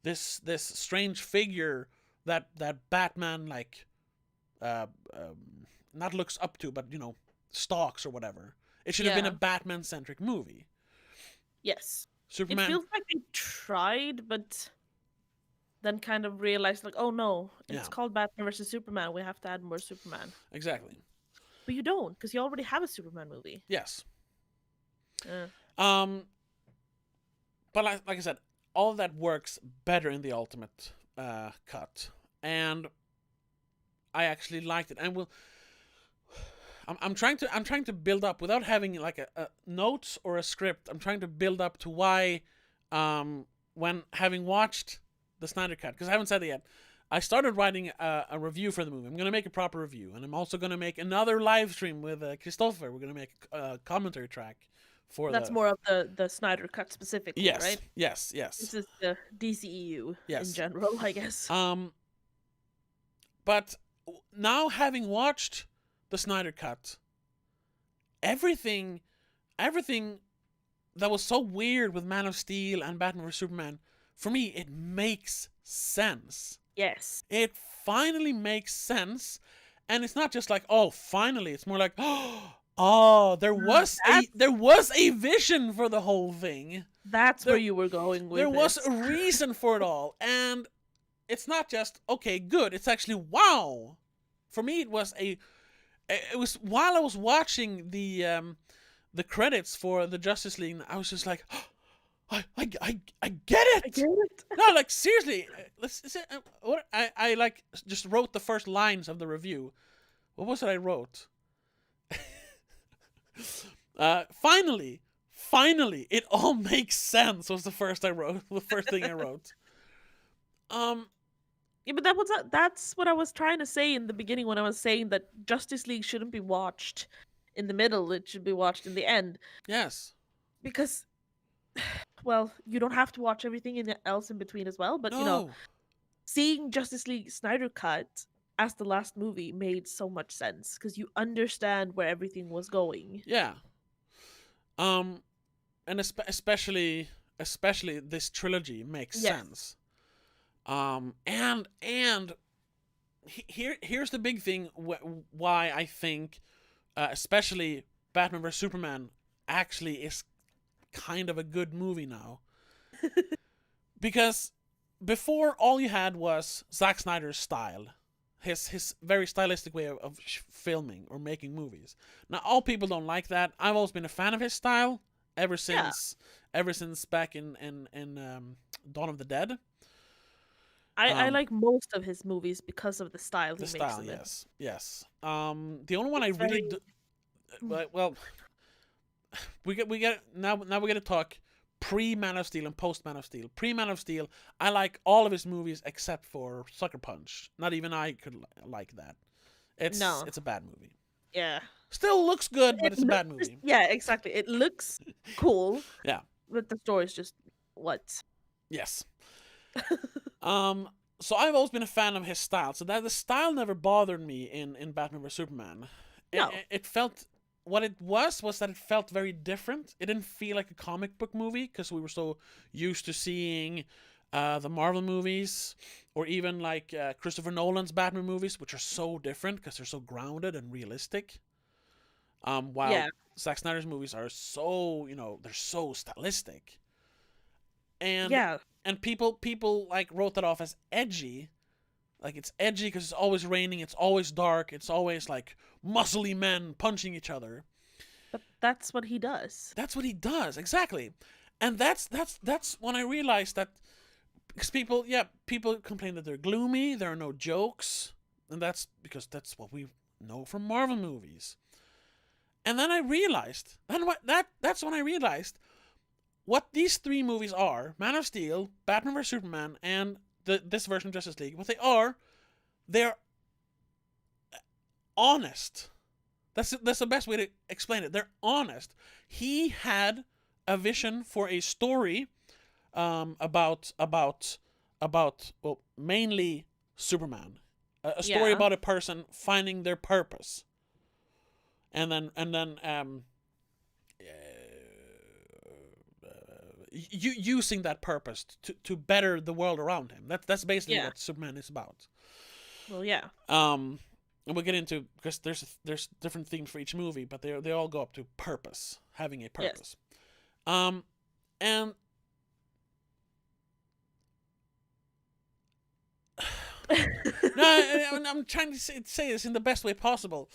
this strange figure that Batman like not looks up to, but stalks or whatever. It should have been a Batman centric movie. Yes. Superman. It feels like they tried, but then kind of realized, like, oh no, it's called Batman versus Superman. We have to add more Superman. Exactly. But you don't, because you already have a Superman movie. Yes. But like I said, all of that works better in the Ultimate Cut, and I actually liked it. And I'm trying to build up without having like a notes or a script. I'm trying to build up to why, when having watched the Snyder Cut, because I haven't said it yet, I started writing a review for the movie. I'm going to make a proper review, and I'm also going to make another live stream with Christopher. We're going to make a commentary track for That's more of the Snyder Cut specifically, right? Yes. This is the DCEU in general, I guess. But now, having watched the Snyder Cut, everything that was so weird with Man of Steel and Batman vs Superman, for me, it makes sense. Yes. It finally makes sense, and it's not just like, oh, finally. It's more like, oh, there was a vision for the whole thing. That's where you were going with it. There was a reason for it all, and it's not just, okay, good. It's actually, wow. For me, it was a it was while I was watching the credits for the Justice League, I was just like, I get I it. get it. No, like seriously, what I like just wrote the first lines of the review. What was it I wrote? Finally, it all makes sense. Was the first I wrote. The first thing I wrote. Yeah, but that's what I was trying to say in the beginning when I was saying that Justice League shouldn't be watched in the middle. It should be watched in the end Yes. because, well, you don't have to watch everything else in between as well. But No. seeing Justice League Snyder Cut as the last movie made so much sense because you understand where everything was going. Yeah. And especially this trilogy makes Yes. sense. And here's the big thing why I think, especially Batman vs Superman, actually is kind of a good movie now. Because before, all you had was Zack Snyder's style, his very stylistic way of filming or making movies. Now, all people don't like that. I've always been a fan of his style ever since back in Dawn of the Dead. I like most of his movies because of the style he makes them in. Yes. The only one It's I really well, we get now we get to talk pre Man of Steel and post Man of Steel. Pre Man of Steel, I like all of his movies except for Sucker Punch. Not even I could like that. It's a bad movie. Yeah. Still looks good, but it's a bad movie. Yeah, exactly. It looks cool. Yeah. But the story's just what? Yes. So I've always been a fan of his style. So that the style never bothered me in Batman vs Superman. No. It felt, what it was that it felt very different. It didn't feel like a comic book movie because we were so used to seeing the Marvel movies, or even like Christopher Nolan's Batman movies, which are so different because they're so grounded and realistic. While Zack Snyder's movies are so, they're so stylistic. And people like wrote that off as edgy. Like, it's edgy because it's always raining, it's always dark, it's always like muscly men punching each other. But that's what he does. That's what he does, exactly. And that's when I realized that, because people complain that they're gloomy, there are no jokes, and that's because that's what we know from Marvel movies. And then I realized, that's when I realized what these three movies are: Man of Steel, Batman vs Superman, and this version of Justice League. What they are, they're honest. That's the best way to explain it. They're honest. He had a vision for a story about mainly Superman. A story about a person finding their purpose. And then using that purpose to better the world around him. That's basically what Superman is about. Well, yeah. And we'll get into, because there's different themes for each movie, but they all go up to purpose, having a purpose. Yes. And no, I'm trying to say this in the best way possible.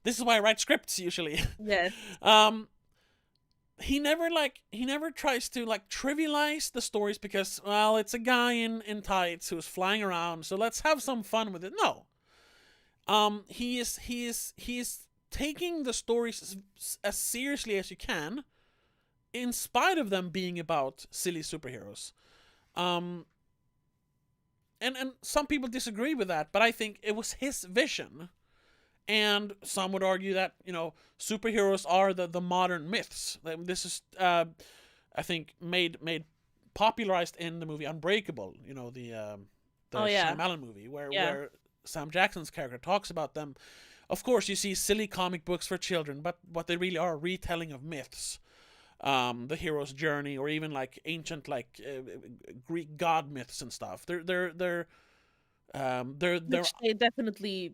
This is why I write scripts usually. Yes. He never tries to like trivialize the stories because, well, it's a guy in tights who's flying around, so let's have some fun with it. No. He is taking the stories as seriously as you can, in spite of them being about silly superheroes. And some people disagree with that, but I think it was his vision. And some would argue that, superheroes are the modern myths. This is, I think, made popularized in the movie Unbreakable. The Shyamalan movie where Sam Jackson's character talks about them. Of course, you see silly comic books for children, but what they really are a retelling of myths. The hero's journey, or even like ancient Greek god myths and stuff. They're Which they definitely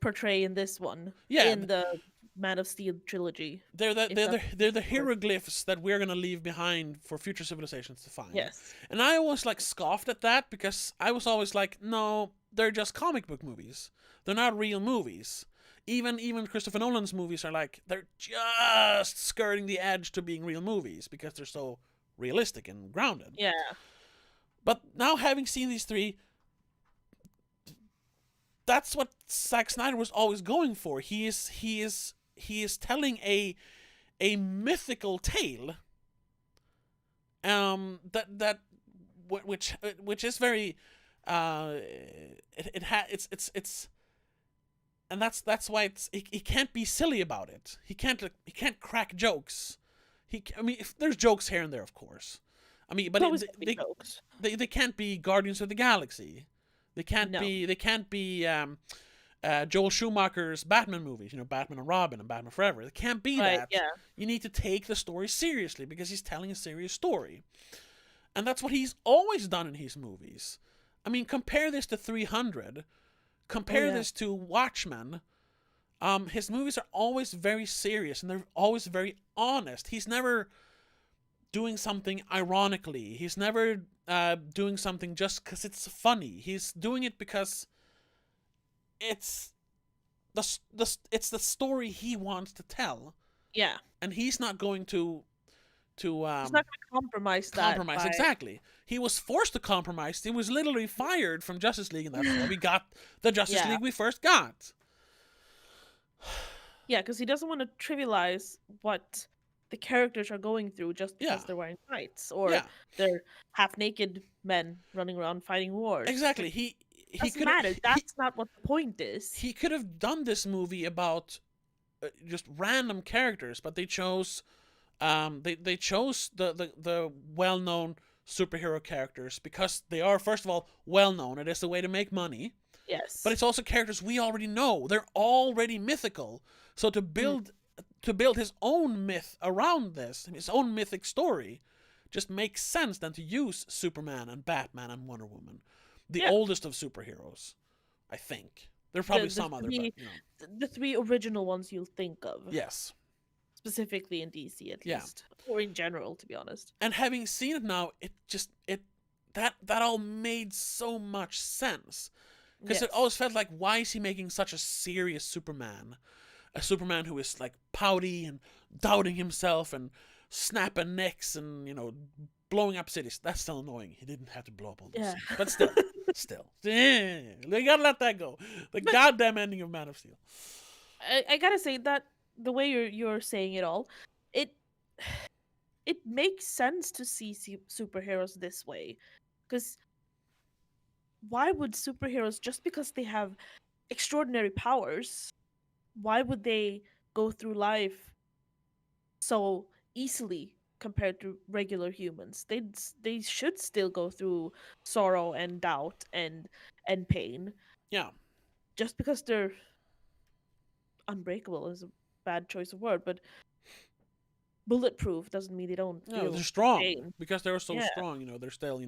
portray in this one. Yeah. In the Man of Steel trilogy. They're the hieroglyphs that we're gonna leave behind for future civilizations to find. Yes. And I always scoffed at that, because I was always like, no, they're just comic book movies. They're not real movies. even Christopher Nolan's movies are like, they're just skirting the edge to being real movies because they're so realistic and grounded. Yeah. But now, having seen these three, that's what Zack Snyder was always going for. He is telling a mythical tale. Which is very, it's and that's why he can't be silly about it. He can't crack jokes. I mean, if there's jokes here and there, of course. I mean, but they can't be Guardians of the Galaxy. They can't be Joel Schumacher's Batman movies, Batman and Robin and Batman Forever. It can't be that. Yeah. You need to take the story seriously because he's telling a serious story. And that's what he's always done in his movies. I mean, compare this to 300. Compare this to Watchmen. His movies are always very serious and they're always very honest. He's never doing something ironically. He's never doing something just because it's funny. He's doing it because it's the story he wants to tell. Yeah. And he's not going to he's not going to compromise that. Exactly. He was forced to compromise. He was literally fired from Justice League, and that's why we got the Justice League we first got. Yeah, because he doesn't want to trivialize what the characters are going through just because they're wearing tights or they're half-naked men running around fighting wars. Exactly. He doesn't matter. That's not what the point is. He could have done this movie about just random characters, but they chose they chose the well-known superhero characters because they are, first of all, well-known. It is the way to make money. Yes. But it's also characters we already know. They're already mythical. So to build his own myth around this, his own mythic story, just makes sense than to use Superman and Batman and Wonder Woman. The oldest of superheroes, I think. There are probably some other, but, the three original ones you'll think of. Yes. Specifically in DC, at least. Or in general, to be honest. And having seen it now, that all made so much sense. Because it always felt like, why is he making such a serious Superman? A Superman who is, like, pouty and doubting himself and snapping necks and, blowing up cities. That's still annoying. He didn't have to blow up all those cities. But still. They gotta let that go. The goddamn ending of Man of Steel. I gotta say that the way you're saying it all, it makes sense to see superheroes this way. Because why would superheroes, just because they have extraordinary powers, why would they go through life so easily compared to regular humans? They should still go through sorrow and doubt and pain. Yeah. Just because they're unbreakable is a bad choice of word, but bulletproof doesn't mean they don't feel they're strong pain. because they're so strong. They're still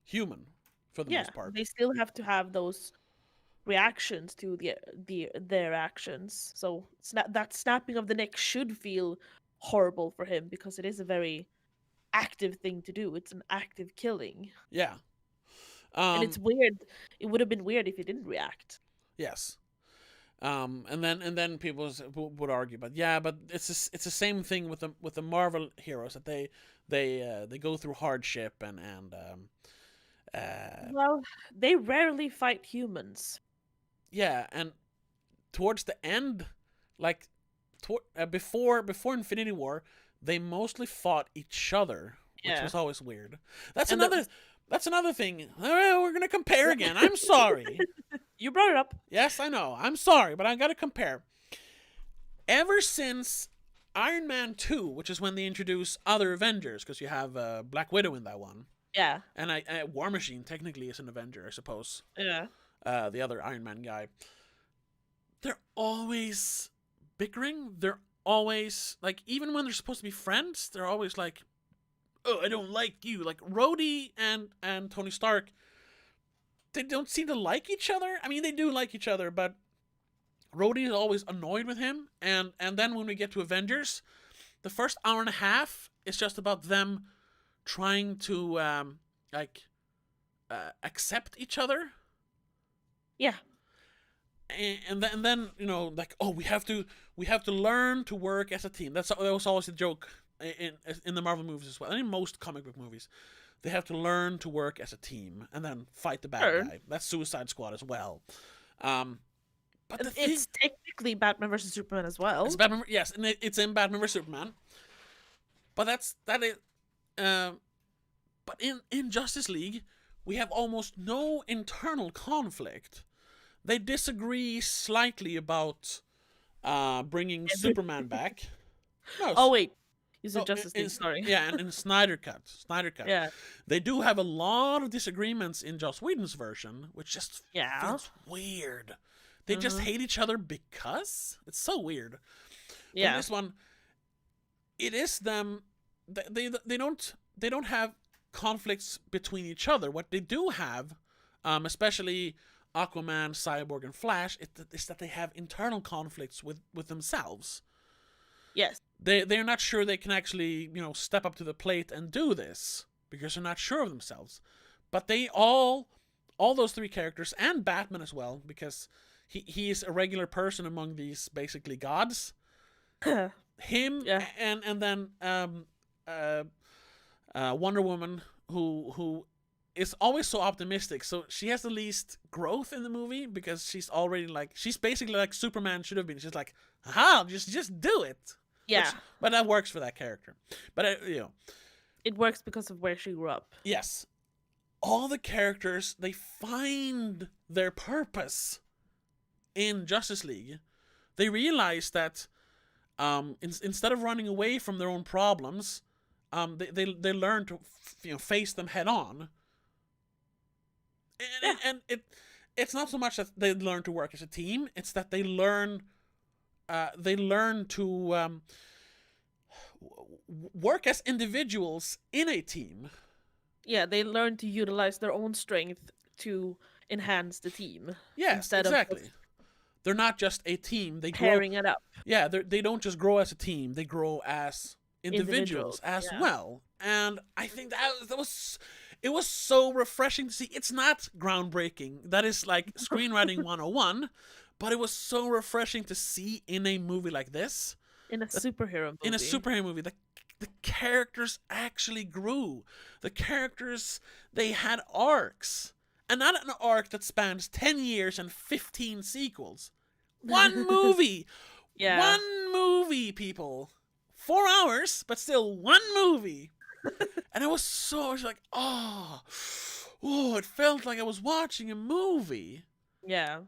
human for the most part. They still have to have those reactions to their actions. So that snapping of the neck should feel horrible for him because it is a very active thing to do. It's an active killing. Yeah. And it's weird. It would have been weird if he didn't react. Yes. And then people would argue, but it's the same thing with the Marvel heroes, that they go through hardship and well, they rarely fight humans. Yeah, and towards the end, like before Infinity War, they mostly fought each other, which was always weird. That's another thing. We're gonna compare again. I'm sorry. You brought it up. Yes, I know. I'm sorry, but I gotta compare. Ever since Iron Man 2, which is when they introduce other Avengers, because you have Black Widow in that one. Yeah. And War Machine technically is an Avenger, I suppose. Yeah. The other Iron Man guy. They're always bickering. They're always, like, even when they're supposed to be friends, they're always like, oh, I don't like you. Like, Rhodey and Tony Stark, they don't seem to like each other. I mean, they do like each other, but Rhodey is always annoyed with him. And then when we get to Avengers, the first hour and a half is just about them trying to, accept each other. Yeah. and then like, oh, we have to learn to work as a team. That was always a joke in the Marvel movies as well, and in most comic book movies. They have to learn to work as a team and then fight the bad guy. That's Suicide Squad as well. But it's technically Batman versus Superman as well. It's Batman, yes, and it's in Batman versus Superman. But that is. But in Justice League, we have almost no internal conflict. They disagree slightly about bringing Superman back. No, oh wait, you said Justice League. Sorry. Yeah, and in Snyder Cut. Yeah. They do have a lot of disagreements in Joss Whedon's version, which just feels weird. They just hate each other because it's so weird. Yeah. But in this one, it is them. They don't have conflicts between each other. What they do have, especially Aquaman, Cyborg, and Flash, is that they have internal conflicts with themselves. Yes. They're not sure they can actually, step up to the plate and do this because they're not sure of themselves. But they all those three characters, and Batman as well, because he is a regular person among these basically gods. Him, yeah. and then Wonder Woman, who is always so optimistic. So she has the least growth in the movie because she's basically like Superman should have been. She's like, aha, just do it. Yeah. But that works for that character. But it works because of where she grew up. Yes. All the characters, they find their purpose in Justice League. They realize that instead of running away from their own problems, they learn to face them head on. And it's not so much that they learn to work as a team; it's that they learn to work as individuals in a team. Yeah, they learn to utilize their own strength to enhance the team. Yes, exactly. They're not just a team; they pairing it up. Yeah, they don't just grow as a team; they grow as individuals as well. And I think that was it was so refreshing to see. It's not groundbreaking. That is like screenwriting 101, but it was so refreshing to see in a movie like this. In a superhero movie. In a superhero movie, the characters actually grew. The characters, they had arcs. And not an arc that spans 10 years and 15 sequels. One movie! Yeah. One movie, people. 4 hours, but still one movie. And I was like, oh, it felt like I was watching a movie. Yeah.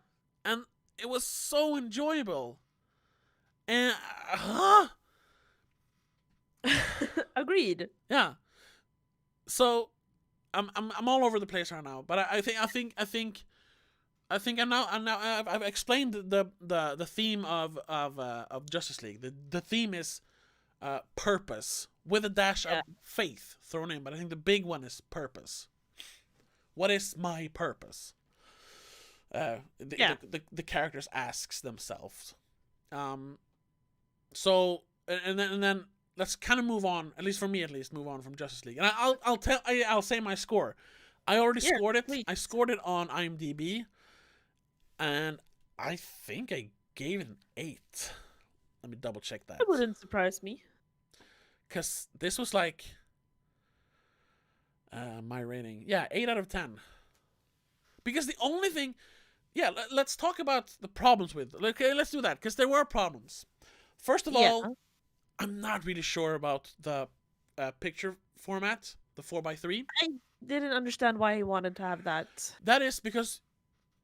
And it was so enjoyable. And, Agreed. Yeah. So, I'm all over the place right now, but I think I've explained the theme of Justice League. The theme is purpose with a dash of faith thrown in, but I think the big one is purpose. What is my purpose? The characters asks themselves. So and then let's kind of move on. At least for me, move on from Justice League. And I'll say my score. I already scored it. Please. I scored it on IMDb, and I think I gave it an 8. Let me double check that. It wouldn't surprise me. Because this was like my rating. Yeah, 8 out of 10. Because the only thing... Yeah, let's talk about the problems with... Okay, let's do that, because there were problems. First of all, I'm not really sure about the picture format, the 4:3. I didn't understand why he wanted to have that. That is because,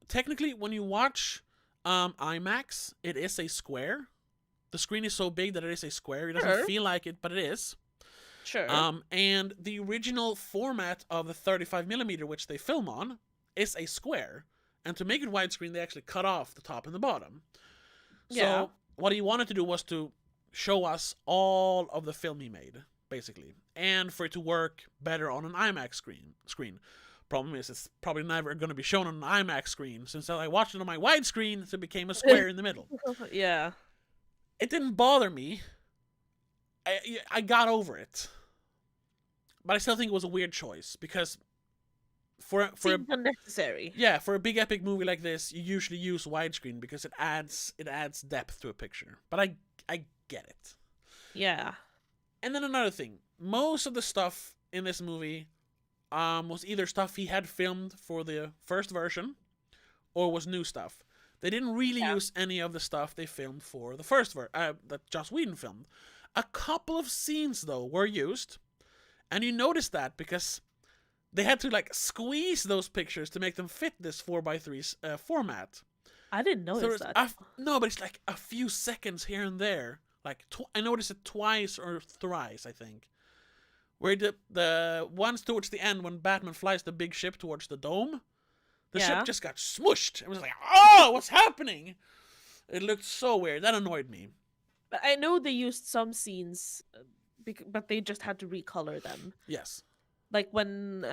technically, when you watch IMAX, it is a square. The screen is so big that it is a square. It doesn't feel like it, but it is. Sure. And the original format of the 35mm, which they film on, is a square. And to make it widescreen, they actually cut off the top and the bottom. So what he wanted to do was to show us all of the film he made, basically. And for it to work better on an IMAX screen. Problem is, it's probably never going to be shown on an IMAX screen. Since I watched it on my widescreen, so it became a square in the middle. Yeah. It didn't bother me. I got over it. But I still think it was a weird choice, because for a Seems unnecessary. yeah, for a big epic movie like this, you usually use widescreen because it adds depth to a picture. But I get it. Yeah. And then another thing, most of the stuff in this movie was either stuff he had filmed for the first version or was new stuff. They didn't really use any of the stuff they filmed for the first that Joss Whedon filmed. A couple of scenes though were used, and you notice that because they had to like squeeze those pictures to make them fit this 4:3 format. I didn't notice that. No, but it's like a few seconds here and there. Like I noticed it twice or thrice, I think. Where the ones towards the end when Batman flies the big ship towards the dome, the ship just got smushed. It was like, oh, what's happening? It looked so weird. That annoyed me. But I know they used some scenes, but they just had to recolor them. Yes. Like when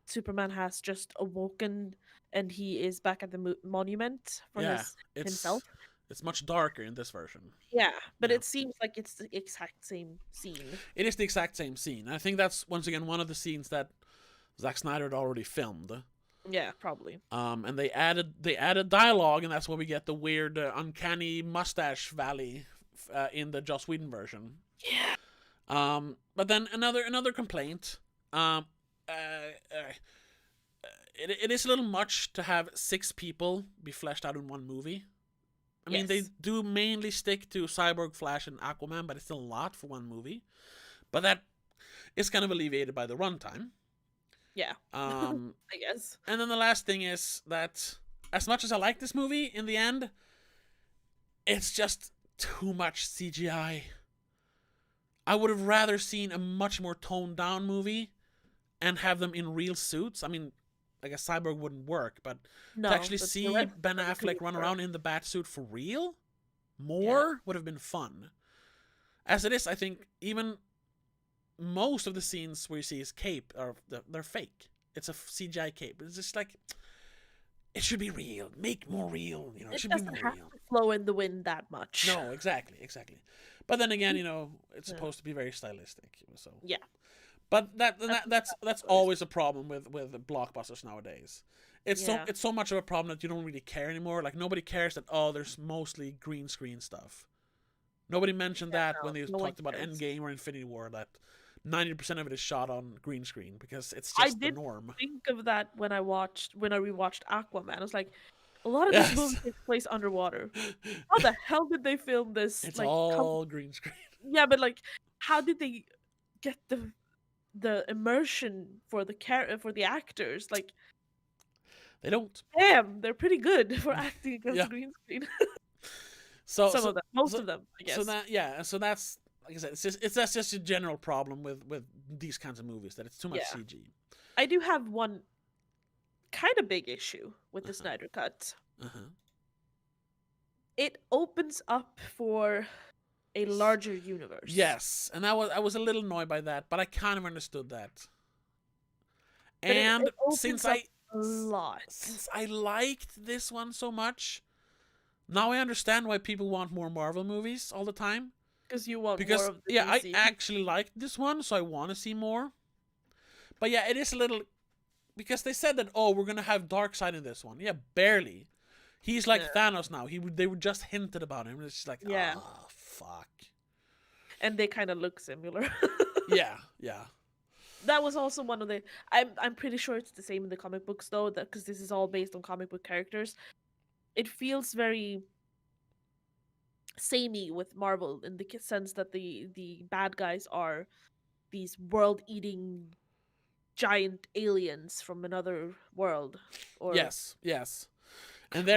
Superman has just awoken and he is back at the monument for himself. It's much darker in this version. Yeah, but it seems like it's the exact same scene. It is the exact same scene. I think that's, once again, one of the scenes that Zack Snyder had already filmed. Yeah, probably. And they added dialogue, and that's where we get the weird, uncanny mustache valley in the Joss Whedon version. Yeah. But then another complaint. It is a little much to have 6 people be fleshed out in one movie. I mean, they do mainly stick to Cyborg, Flash, and Aquaman, but it's still a lot for one movie. But that is kind of alleviated by the runtime. Yeah. I guess. And then the last thing is that, as much as I like this movie, in the end, it's just too much CGI. I would have rather seen a much more toned down movie and have them in real suits. I mean, I guess Cyborg wouldn't work, but to actually see Ben Affleck run around in the bat suit for real would have been fun. As it is, I think even most of the scenes where you see his cape they're fake. It's a CGI cape. It's just like, it should be real. Make more real. You know, it should be more real. To flow in the wind that much. No, exactly. But then again, it's supposed to be very stylistic. So yeah. But that's always a problem with blockbusters nowadays. It's so much of a problem that you don't really care anymore. Like, nobody cares that there's mostly green screen stuff. Nobody mentioned that when they talked about Endgame or Infinity War, that 90% of it is shot on green screen because it's just the norm. I did think of that when I rewatched Aquaman. I was like, a lot of this movie takes place underwater. How the hell did they film this? It's all green screen. Yeah, but like, how did they get the immersion for the actors? Like, they don't. Damn, they're pretty good for acting against green screen. Most of them, I guess. So that's, like I said, that's just a general problem with these kinds of movies, that it's too much CG. I do have one kind of big issue with the Snyder Cut. It opens up for a larger universe. Yes, and I was a little annoyed by that, but I kind of understood that. But and it since I liked this one so much, now I understand why people want more Marvel movies all the time. Because more of the DC. I actually liked this one, so I want to see more. But yeah, it is a little, because they said that, we're gonna have Darkseid in this one. Yeah, barely. He's like Thanos now. They were just hinted about him. It's just like, oh fuck. And they kind of look similar. yeah. That was also one of the. I'm pretty sure it's the same in the comic books though, because this is all based on comic book characters. It feels very samey with Marvel in the sense that the bad guys are these world-eating giant aliens from another world. Or yes. And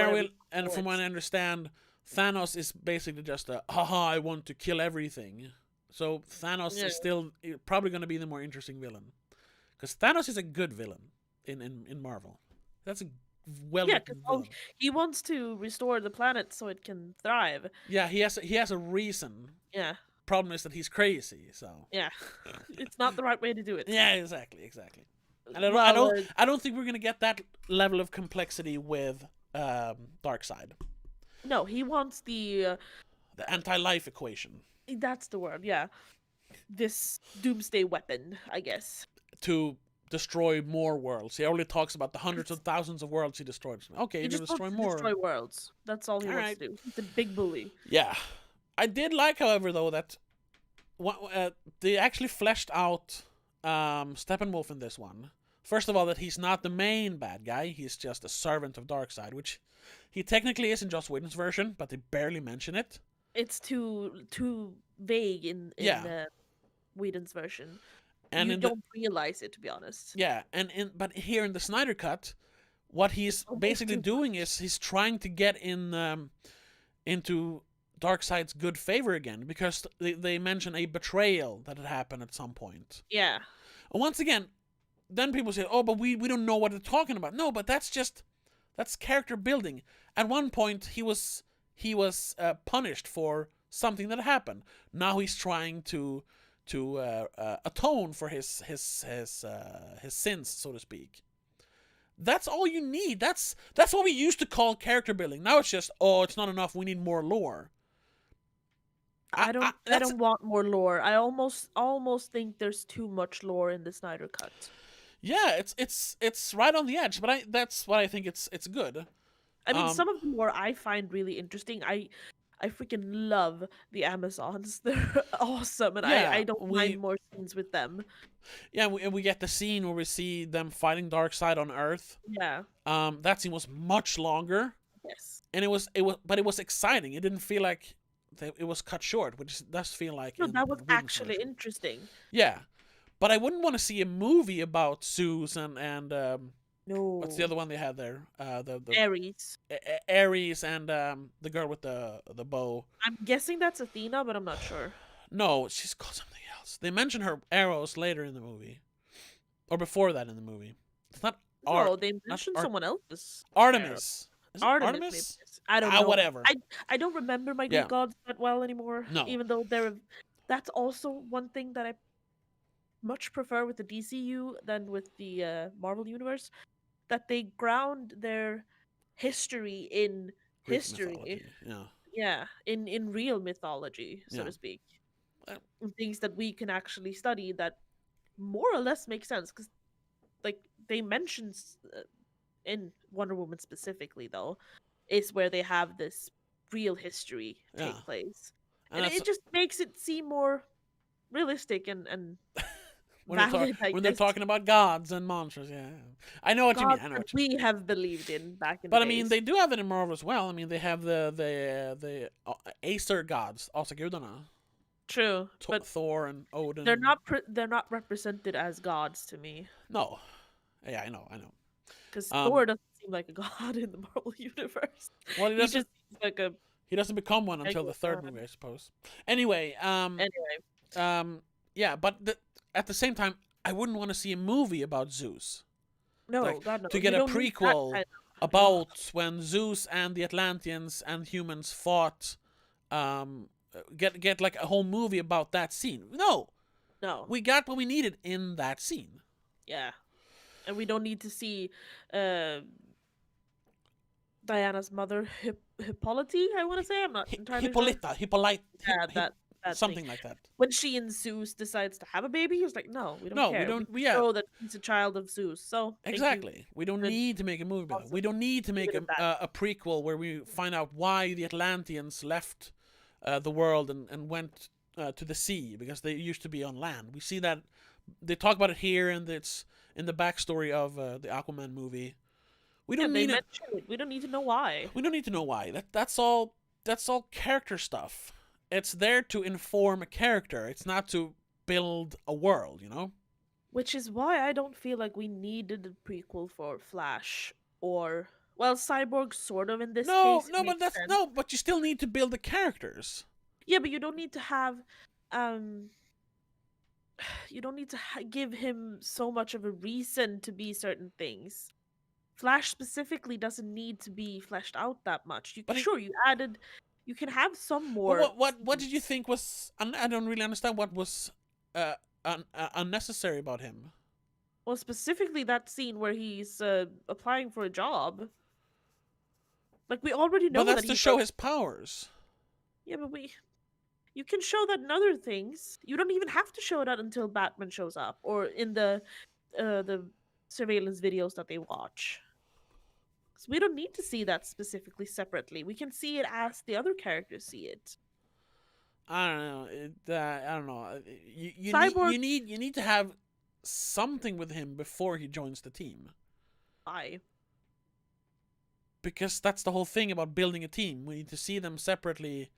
from what I understand, Thanos is basically just I want to kill everything. So Thanos is still probably going to be the more interesting villain, because Thanos is a good villain in Marvel. That's a well-written villain. He wants to restore the planet so it can thrive. Yeah, he has a reason. Yeah. Problem is that he's crazy. So yeah, it's not the right way to do it. Yeah, exactly. And I don't think we're gonna get that level of complexity with Darkseid. No, he wants the anti-life equation. That's the word, yeah. This doomsday weapon, I guess. To destroy more worlds. He only talks about the hundreds of thousands of worlds he destroyed. Okay, He you can just wants destroy to more. destroy worlds. That's all he All wants right. to do. He's a big bully. Yeah. I did like, however, though, that they actually fleshed out Steppenwolf in this one. First of all, that he's not the main bad guy. He's just a servant of Darkseid, which he technically is in Joss Whedon's version, but they barely mention it. It's too vague in Whedon's version. And you don't realize it, to be honest. Yeah, but here in the Snyder Cut, what he's basically doing is he's trying to get into Darkseid's good favor again, because they mention a betrayal that had happened at some point. Yeah. And once again, then people say, "Oh, but we don't know what they're talking about." No, but that's character building. At one point, he was punished for something that happened. Now he's trying to atone for his sins, so to speak. That's all you need. That's what we used to call character building. Now it's just, oh, it's not enough. We need more lore. I don't want more lore. I almost think there's too much lore in the Snyder Cut. Yeah, it's right on the edge, but that's why I think it's good. I mean, some of the lore I find really interesting. I freaking love the Amazons. They're awesome, and yeah, I don't mind more scenes with them. Yeah, and we get the scene where we see them fighting Darkseid on Earth. Yeah. That scene was much longer. Yes. And it was exciting. It didn't feel like it was cut short, which does feel like. No, that was actually interesting. Yeah, but I wouldn't want to see a movie about Zeus and no. What's the other one they had there? The Ares. Ares and the girl with the bow. I'm guessing that's Athena, but I'm not sure. No, she's called something else. They mention her arrows later in the movie, or before that in the movie. It's not. No, they mentioned someone else's. Artemis. Artemis? I don't know. Whatever. I don't remember my Greek gods that well anymore. No. Even though that's also one thing that I much prefer with the DCU than with the Marvel Universe, that they ground their history in Greek history. mythology. Yeah. Yeah, in real mythology, so to speak. Things that we can actually study that more or less make sense, because like they mention in Wonder Woman specifically, though, is where they have this real history take place, and it just makes it seem more realistic and when they're talking about gods and monsters. Yeah, I know what you mean. I know what you mean. We have believed in back in. But the I mean, days. they do have it in Marvel as well. I mean, they have the Acer gods, Asagudarna. True, but Thor and Odin. They're not represented as gods to me. No, yeah, I know. Because Thor doesn't seem like a god in the Marvel universe. Well, he doesn't. Just like a. He doesn't become one until the third movie, I suppose. Anyway, yeah, but at the same time, I wouldn't want to see a movie about Zeus. No, God no. To get a prequel about when Zeus and the Atlanteans and humans fought. Get like a whole movie about that scene. No, we got what we needed in that scene. Yeah, and we don't need to see Diana's mother, Hippolyte. I want to say, I'm not entirely Hippolyte. Yeah, that something thing. Like that. When she and Zeus decides to have a baby, he was like, "No, we don't care. We don't. We know that he's a child of Zeus." So exactly, we don't need to make a movie about it. We don't need to make a prequel where we find out why the Atlanteans left the world and went to the sea, because they used to be on land. We see that they talk about it here, and it's in the backstory of the Aquaman movie. We don't need it. We don't need to know why. We don't need to know why. That's all character stuff. It's there to inform a character. It's not to build a world, you know? Which is why I don't feel like we needed a prequel for Flash or, well, Cyborg sort of in this case. But you still need to build the characters. Yeah, but you don't need to have you don't need to give him so much of a reason to be certain things. Flash specifically doesn't need to be fleshed out that much. You can have some more. But what did you think was? I don't really understand what was unnecessary about him. Well, specifically that scene where he's applying for a job. Like, we already know that. But that's to show his powers. Yeah, but you can show that in other things. You don't even have to show that until Batman shows up, or in the the surveillance videos that they watch. So we don't need to see that specifically separately. We can see it as the other characters see it. I don't know. I don't know. Cyborg, You need to have something with him before he joins the team. I Because that's the whole thing about building a team. We need to see them separately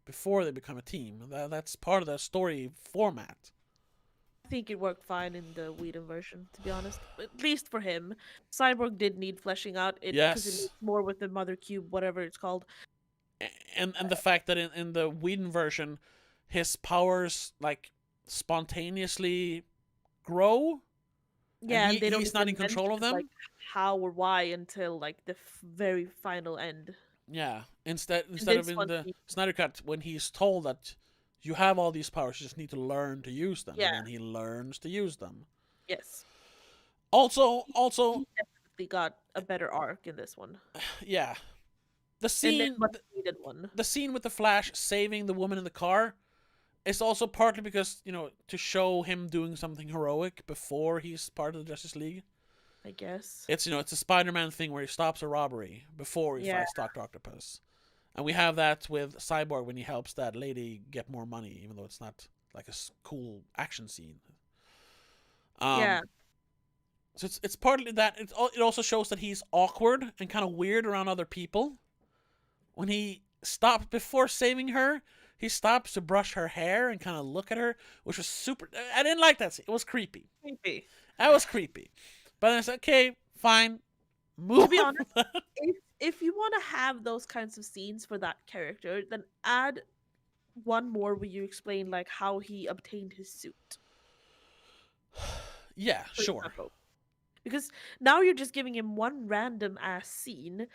before they become a team. That's part of the story format. think it worked fine in the Whedon version, to be honest. At least for him, Cyborg did need fleshing out. Because it Yes. needs more with the Mother Cube, whatever it's called. And the fact that in the Whedon version, his powers like spontaneously grow. Yeah, and they don't he's not in even control of mention, them. like, how or why until like the very final end. Yeah. Instead this of in one, the Snyder Cut, when he's told that you have all these powers, you just need to learn to use them, Yeah. and then he learns to use them. Yes, Also, he definitely got a better arc in this one, yeah, the and scene, a much needed one. the scene with the Flash saving the woman in the car is also partly because to show him doing something heroic before he's part of the Justice League. I guess. It's it's a Spider-Man thing where he stops a robbery before he fights Dr. Octopus. And we have that with Cyborg when he helps that lady get more money, even though it's not like a cool action scene. Yeah. So it's partly that. It also shows that he's awkward and kind of weird around other people. When he stopped before saving her, he stops to brush her hair and kind of look at her, which was super. I didn't like that scene. It was creepy. Creepy. That was creepy. But then it's okay, fine. Move. To be honest, if you want to have those kinds of scenes for that character, then add one more where you explain like how he obtained his suit. Yeah, for sure. example. Because now you're just giving him one random ass scene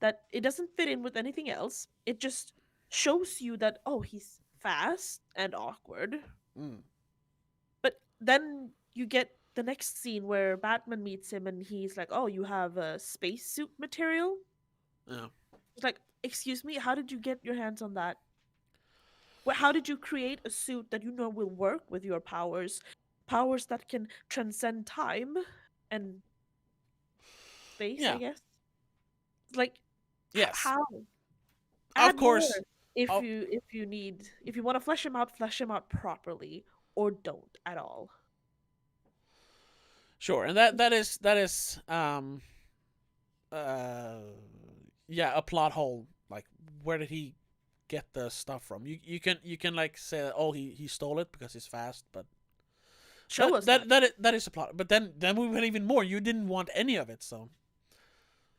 that it doesn't fit in with anything else. It just shows you that he's fast and awkward. Mm. But then you get the next scene where Batman meets him and he's like, "Oh, you have a spacesuit material?" Yeah. It's like, "Excuse me, how did you get your hands on that? How did you create a suit that you know will work with your powers? Powers that can transcend time and space, Yeah. I guess." Like, Yes. how? Of course. More if you want to flesh him out properly, or don't at all. Sure, and that is yeah, a plot hole. Like, where did he get the stuff from? You can like say that, he stole it because he's fast, but Show us that is a plot. But then we went even more. You didn't want any of it, so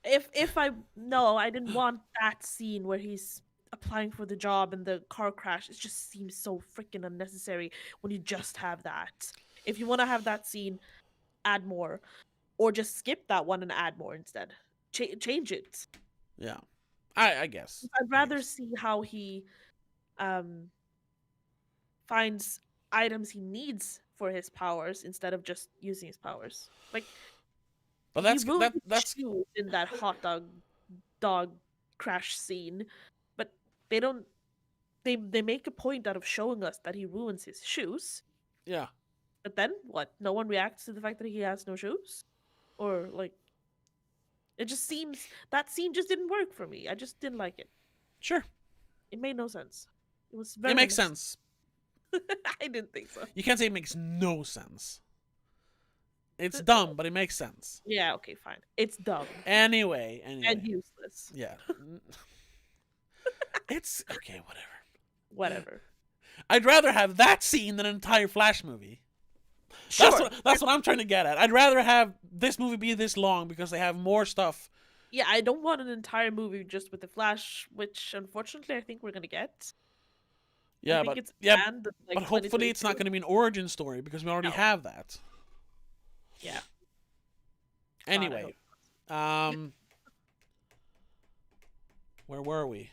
if I didn't want that scene where he's applying for the job and the car crash. It just seems so freaking unnecessary when you just have that. If you want to have that scene, add more, or just skip that one and add more instead. Change it. Yeah, I guess I'd rather see how he finds items he needs for his powers instead of just using his powers. Like, but that's shoes in that hot dog crash scene, but they don't. They make a point out of showing us that he ruins his shoes. Yeah. But then what? No one reacts to the fact that he has no shoes, or like, it just seems that scene just didn't work for me. I just didn't like it. Sure. It made no sense. It was very. It makes sense. I didn't think so. You can't say it makes no sense. It's dumb, but it makes sense. Yeah, okay, fine. It's dumb. Anyway. And useless. Yeah. It's okay, Whatever. I'd rather have that scene than an entire Flash movie. Sure. That's what I'm trying to get at. I'd rather have this movie be this long because they have more stuff. Yeah, I don't want an entire movie just with the Flash, which unfortunately I think we're gonna get. Yeah, but but hopefully it's not going to be an origin story because we already have that. Yeah. Anyway, where were we?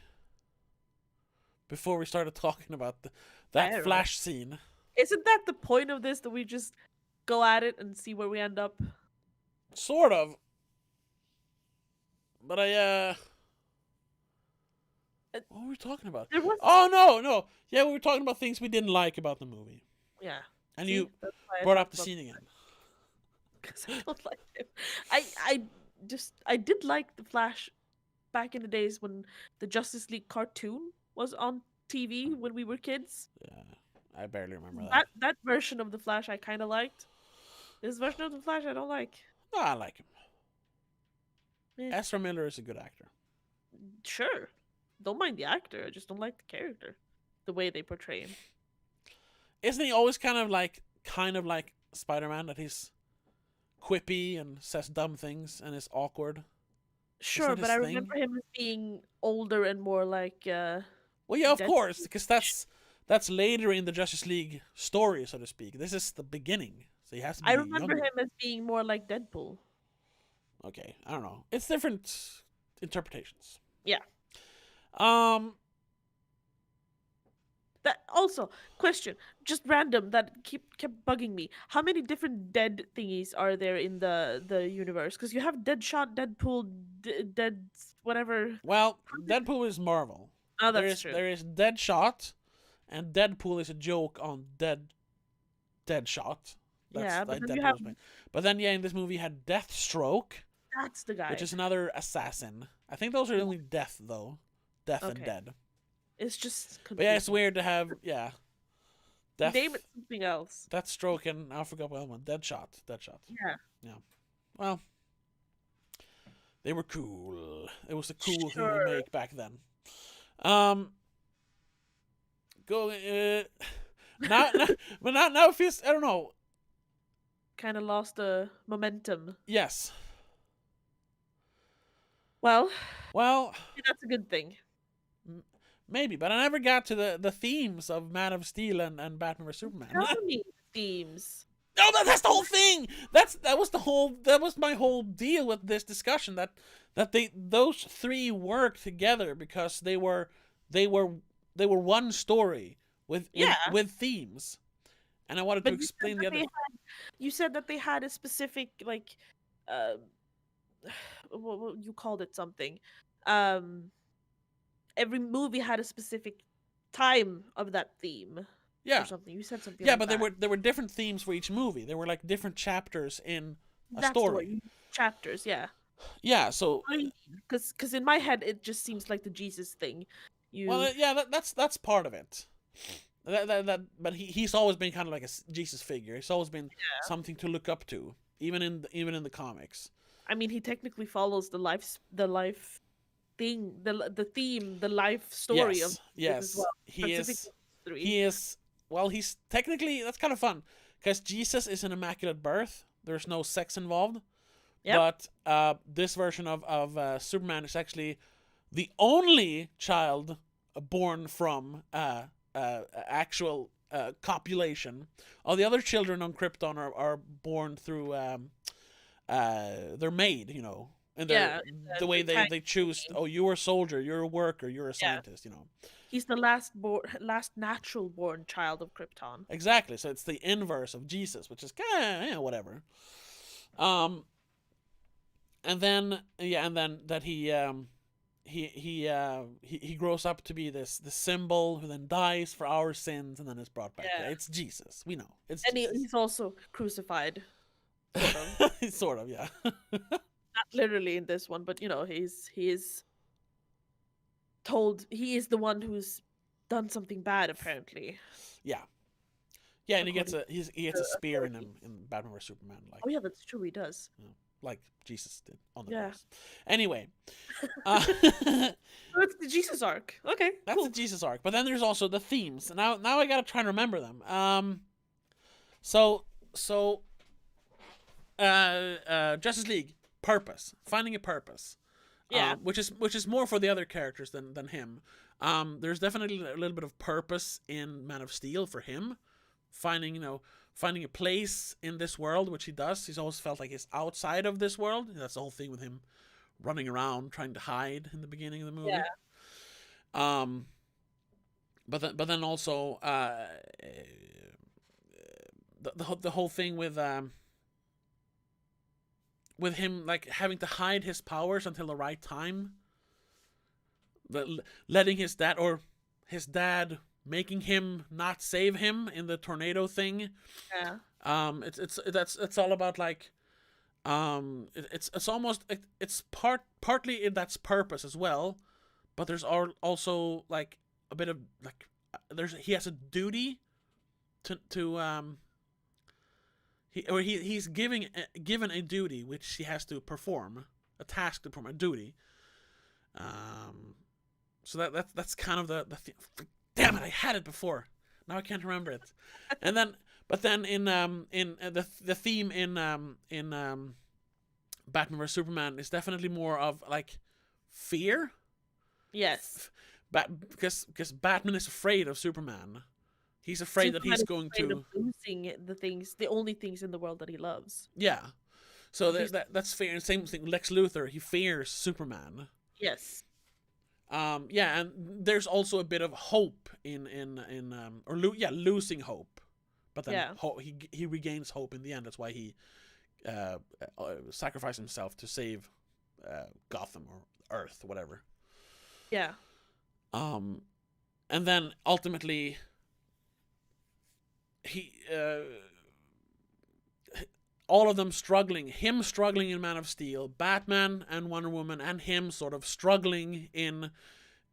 Before we started talking about that Flash scene. Isn't that the point of this, that we just go at it and see where we end up? Sort of. But what were we talking about? Oh, no. Yeah, we were talking about things we didn't like about the movie. Yeah. And you brought up the scene again. because I don't like him. I did like the Flash back in the days when the Justice League cartoon was on TV when we were kids. Yeah, I barely remember that. That version of the Flash I kind of liked. This version of the Flash I don't like. No, I like him. Eh, Ezra Miller is a good actor. sure, don't mind the actor. I just don't like the character, the way they portray him. Isn't he always kind of like Spider-Man, that he's quippy and says dumb things and is awkward? Sure, that but his I thing? remember him as being older and more like. Well, yeah, of Deadpool. course, because that's later in the Justice League story, so to speak. This is the beginning, so he has to be I remember younger. him as being more like Deadpool. Okay, I don't know. It's different interpretations. Yeah. Um, That also question, just random that kept bugging me. How many different dead thingies are there in the universe? Because you have Deadshot, Deadpool, Dead whatever. well, Deadpool is Marvel. Oh, that's true. There is Deadshot, and Deadpool is a joke on Deadshot. Yeah, but then you Deadpool's have name. But then, yeah, in this movie, you had Deathstroke, that's the guy. which is another assassin. I think those are only Death, though. Death and Okay. Dead. It's just But yeah, it's confusing. weird to have, yeah. Death, Name it something else. Deathstroke, and I forgot what one. Deadshot. Yeah. Well, they were cool. It was a cool thing Sure. to make back then. Go now, but now it feels, I don't know. Kind of lost the momentum. Yes. Well, Well, that's a good thing. maybe, but I never got to the themes of Man of Steel and Batman vs Superman. Tell me themes. No, that's the whole thing. That was my whole deal with this discussion. That those three work together because they were one story with themes, and I wanted to But explain the other. You said that they had a specific like, uh, what you called it something. Every movie had a specific time of that theme. Yeah, Or something. You said something. yeah, like but that. there were different themes for each movie. There were like different chapters in a That's the story. word, chapters. Yeah. Yeah, so Because in my head it just seems like the Jesus thing. well, yeah, that's part of it. But he's always been kind of like a Jesus figure. He's always been something to look up to, even in the comics. I mean, he technically follows the life thing, the theme, the life story of yes, as well. he is. Specifically three. He is. Well, he's technically, that's kind of fun because Jesus is an immaculate birth. There's no sex involved. Yep. But this version of Superman is actually the only child born from actual copulation. All the other children on Krypton are born through they're made, and the way they choose. Oh, you're a soldier, you're a worker, you're a scientist, He's the last natural born child of Krypton. Exactly. So it's the inverse of Jesus, which is whatever. And then that he grows up to be this symbol who then dies for our sins and then is brought back. Yeah. It's Jesus. We know. It's And Jesus. he's also crucified. Sort of. Sort of, yeah. Not literally in this one, but he is told he is the one who's done something bad apparently. Yeah. Yeah, and he gets a spear in him in Batman vs Superman, like. Oh yeah, that's true. He does. Like Jesus did on the Yeah. cross. Anyway, So it's the Jesus arc. Okay, that's cool. the Jesus arc. But then there's also the themes. Now I gotta try and remember them. So Justice League, purpose, finding a purpose. Yeah. Which is more for the other characters than him. There's definitely a little bit of purpose in Man of Steel for him, finding a place in this world, which he does. He's always felt like he's outside of this world. That's the whole thing with him running around trying to hide in the beginning of the movie. Yeah. But then also the whole thing with him like having to hide his powers until the right time. Letting his dad making him not save him in the tornado thing. Yeah. It's all about like It's almost it's partly in that's purpose as well, but there's also like a bit of like he has a duty to he's given a duty which he has to perform, a task to perform, a duty. So that's kind of the damn it, I had it before. Now I can't remember it. And then in the theme in Batman vs Superman is definitely more of like fear. Yes. Because Batman is afraid of Superman. He's afraid that he's going to losing the only things in the world that he loves. Yeah. So that's fear. And same thing. Lex Luthor, he fears Superman. Yes. Yeah, and there's also a bit of hope losing hope, but then he regains hope in the end. That's why he sacrificed himself to save Gotham or Earth, whatever. Yeah. And then ultimately, he all of them struggling. Him struggling in Man of Steel, Batman and Wonder Woman, and him sort of struggling in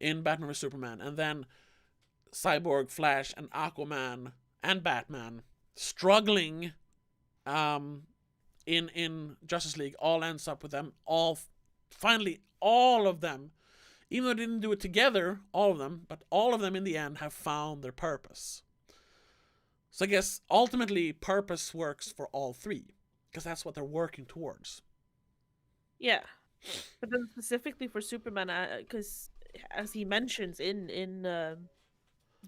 Batman vs Superman, and then Cyborg, Flash, and Aquaman and Batman struggling in Justice League. All ends up with them finally all of them, even though they didn't do it together, all of them, but all of them in the end have found their purpose. So I guess ultimately purpose works for all three, because that's what they're working towards. Yeah, but then specifically for Superman, because as he mentions in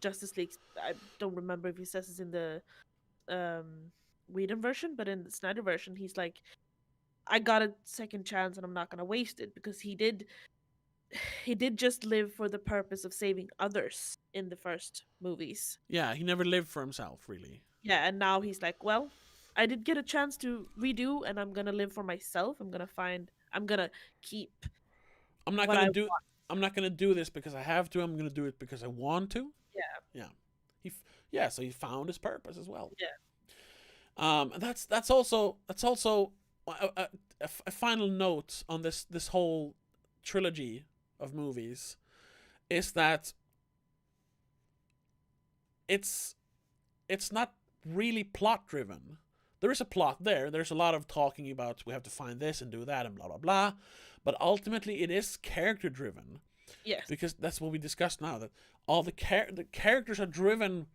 Justice League, I don't remember if he says this in the Whedon version, but in the Snyder version, he's like, I got a second chance and I'm not gonna waste it, because he did just live for the purpose of saving others in the first movies. Yeah, he never lived for himself, really. Yeah, and now he's like, well, I did get a chance to redo, and I'm gonna live for myself. I'm gonna keep. I'm not gonna do this because I have to. I'm gonna do it because I want to. Yeah. So he found his purpose as well. Yeah. That's also a final note on this whole trilogy of movies is that it's not really plot driven. There is a plot there. There's a lot of talking about we have to find this and do that and blah blah blah, but ultimately it is character driven. Yes. Because that's what we discussed now, that all the characters are driven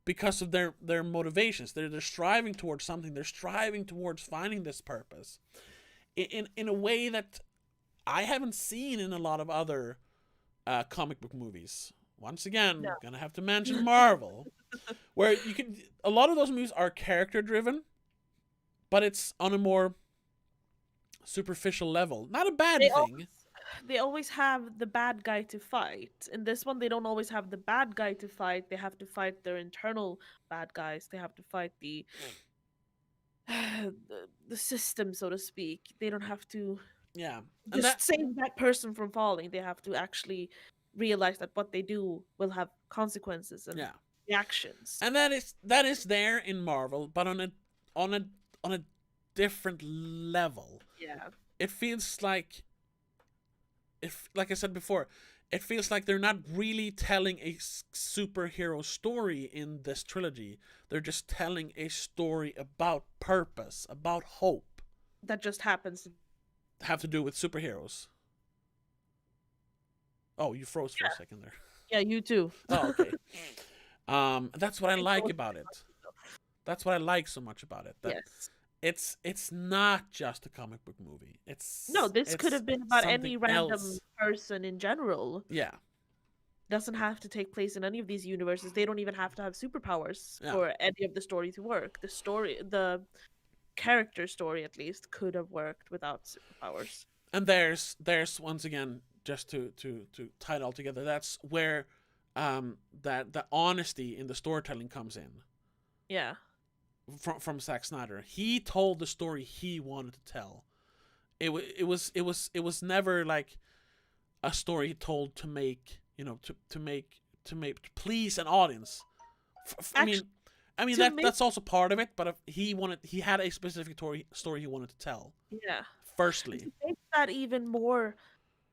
because of their motivations. They're striving towards something. They're striving towards finding this purpose in a way that I haven't seen in a lot of other comic book movies. Once again, gonna have to mention Marvel, where a lot of those movies are character driven, but it's on a more superficial level. Not a bad thing. They always have the bad guy to fight. In this one, they don't always have the bad guy to fight. They have to fight their internal bad guys. They have to fight the system, so to speak. They don't have to just save that person from falling. They have to actually realize that what they do will have consequences and reactions. And that is there in Marvel, but on a different level. Yeah. It feels like I said before, it feels like they're not really telling a superhero story in this trilogy. They're just telling a story about purpose, about hope. That just happens to have to do with superheroes. Oh, you froze for a second there. Yeah, you too. Oh, okay. That's what I like about it. That's what I like so much about it. That it's not just a comic book movie. This could have been about any random person in general. Yeah. Doesn't have to take place in any of these universes. They don't even have to have superpowers for any of the story to work. The character story at least could have worked without superpowers. And there's once again, just to tie it all together, that's where that the honesty in the storytelling comes in. Yeah. From Zack Snyder. He told the story he wanted to tell. It was never like a story told to make, to please an audience. I mean, I mean, that's also part of it, but he had a specific story he wanted to tell. Yeah. Firstly, To make that even more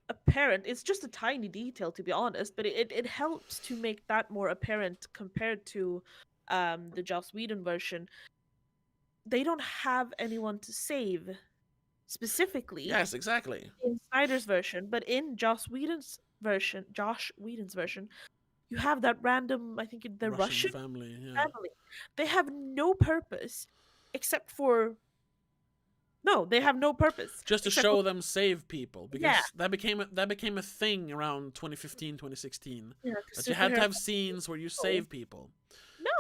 apparent, it's just a tiny detail to be honest, but it helps to make that more apparent compared to the Joss Whedon version. They don't have anyone to save specifically yes, exactly. in Snyder's version, but in Josh Whedon's version, you have that random, I think the Russian Russian family, yeah. family. They have no purpose except for no, they have no purpose Just to except for show them save people, yeah, because that became a thing around 2015, 2016. yeah, That you had to superhero. have scenes where you save people.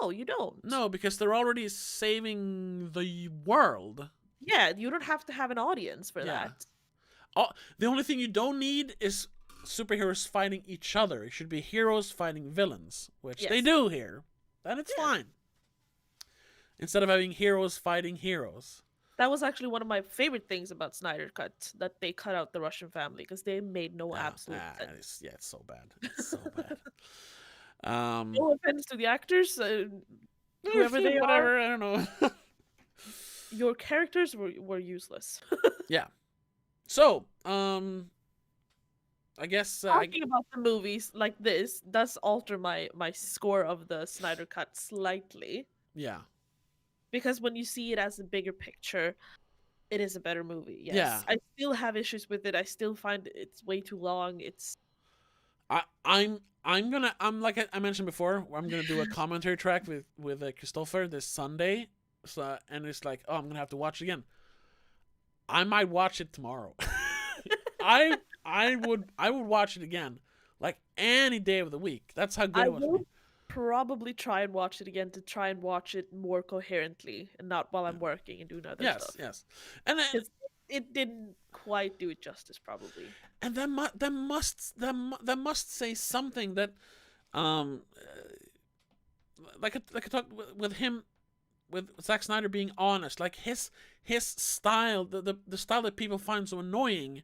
No, you don't. No, because they're already saving the world. Yeah, you don't have to have an audience for Yeah. that. Oh, the only thing you don't need is superheroes fighting each other. It should be heroes fighting villains, which they Yes. do here. Then it's Yeah. fine. Instead of having heroes fighting heroes. That was actually one of my favorite things about Snyder Cut, that they cut out the Russian family because they made no absolute sense. It's so bad. It's so bad. No offense to the actors, whoever they whatever, are, I don't know. your characters were useless. Yeah. So, I guess Talking about the movies like this does alter my score of the Snyder Cut slightly, yeah. because when you see it as a bigger picture, it is a better movie. Yes. Yeah. I still have issues with it. I still find it's way too long. It's I'm like I mentioned before, I'm gonna do a commentary track with Christopher this Sunday, so, and it's like, oh, I'm gonna have to watch it again. I might watch it tomorrow. I would watch it again, like any day of the week. That's how good I it was. will probably try and watch it again to try and watch it more coherently and not while I'm working and doing other Yes, stuff. yes, and It didn't quite do it justice, probably. and that must say something that, like I talk with him, with Zack Snyder being honest, like his style, the style that people find so annoying.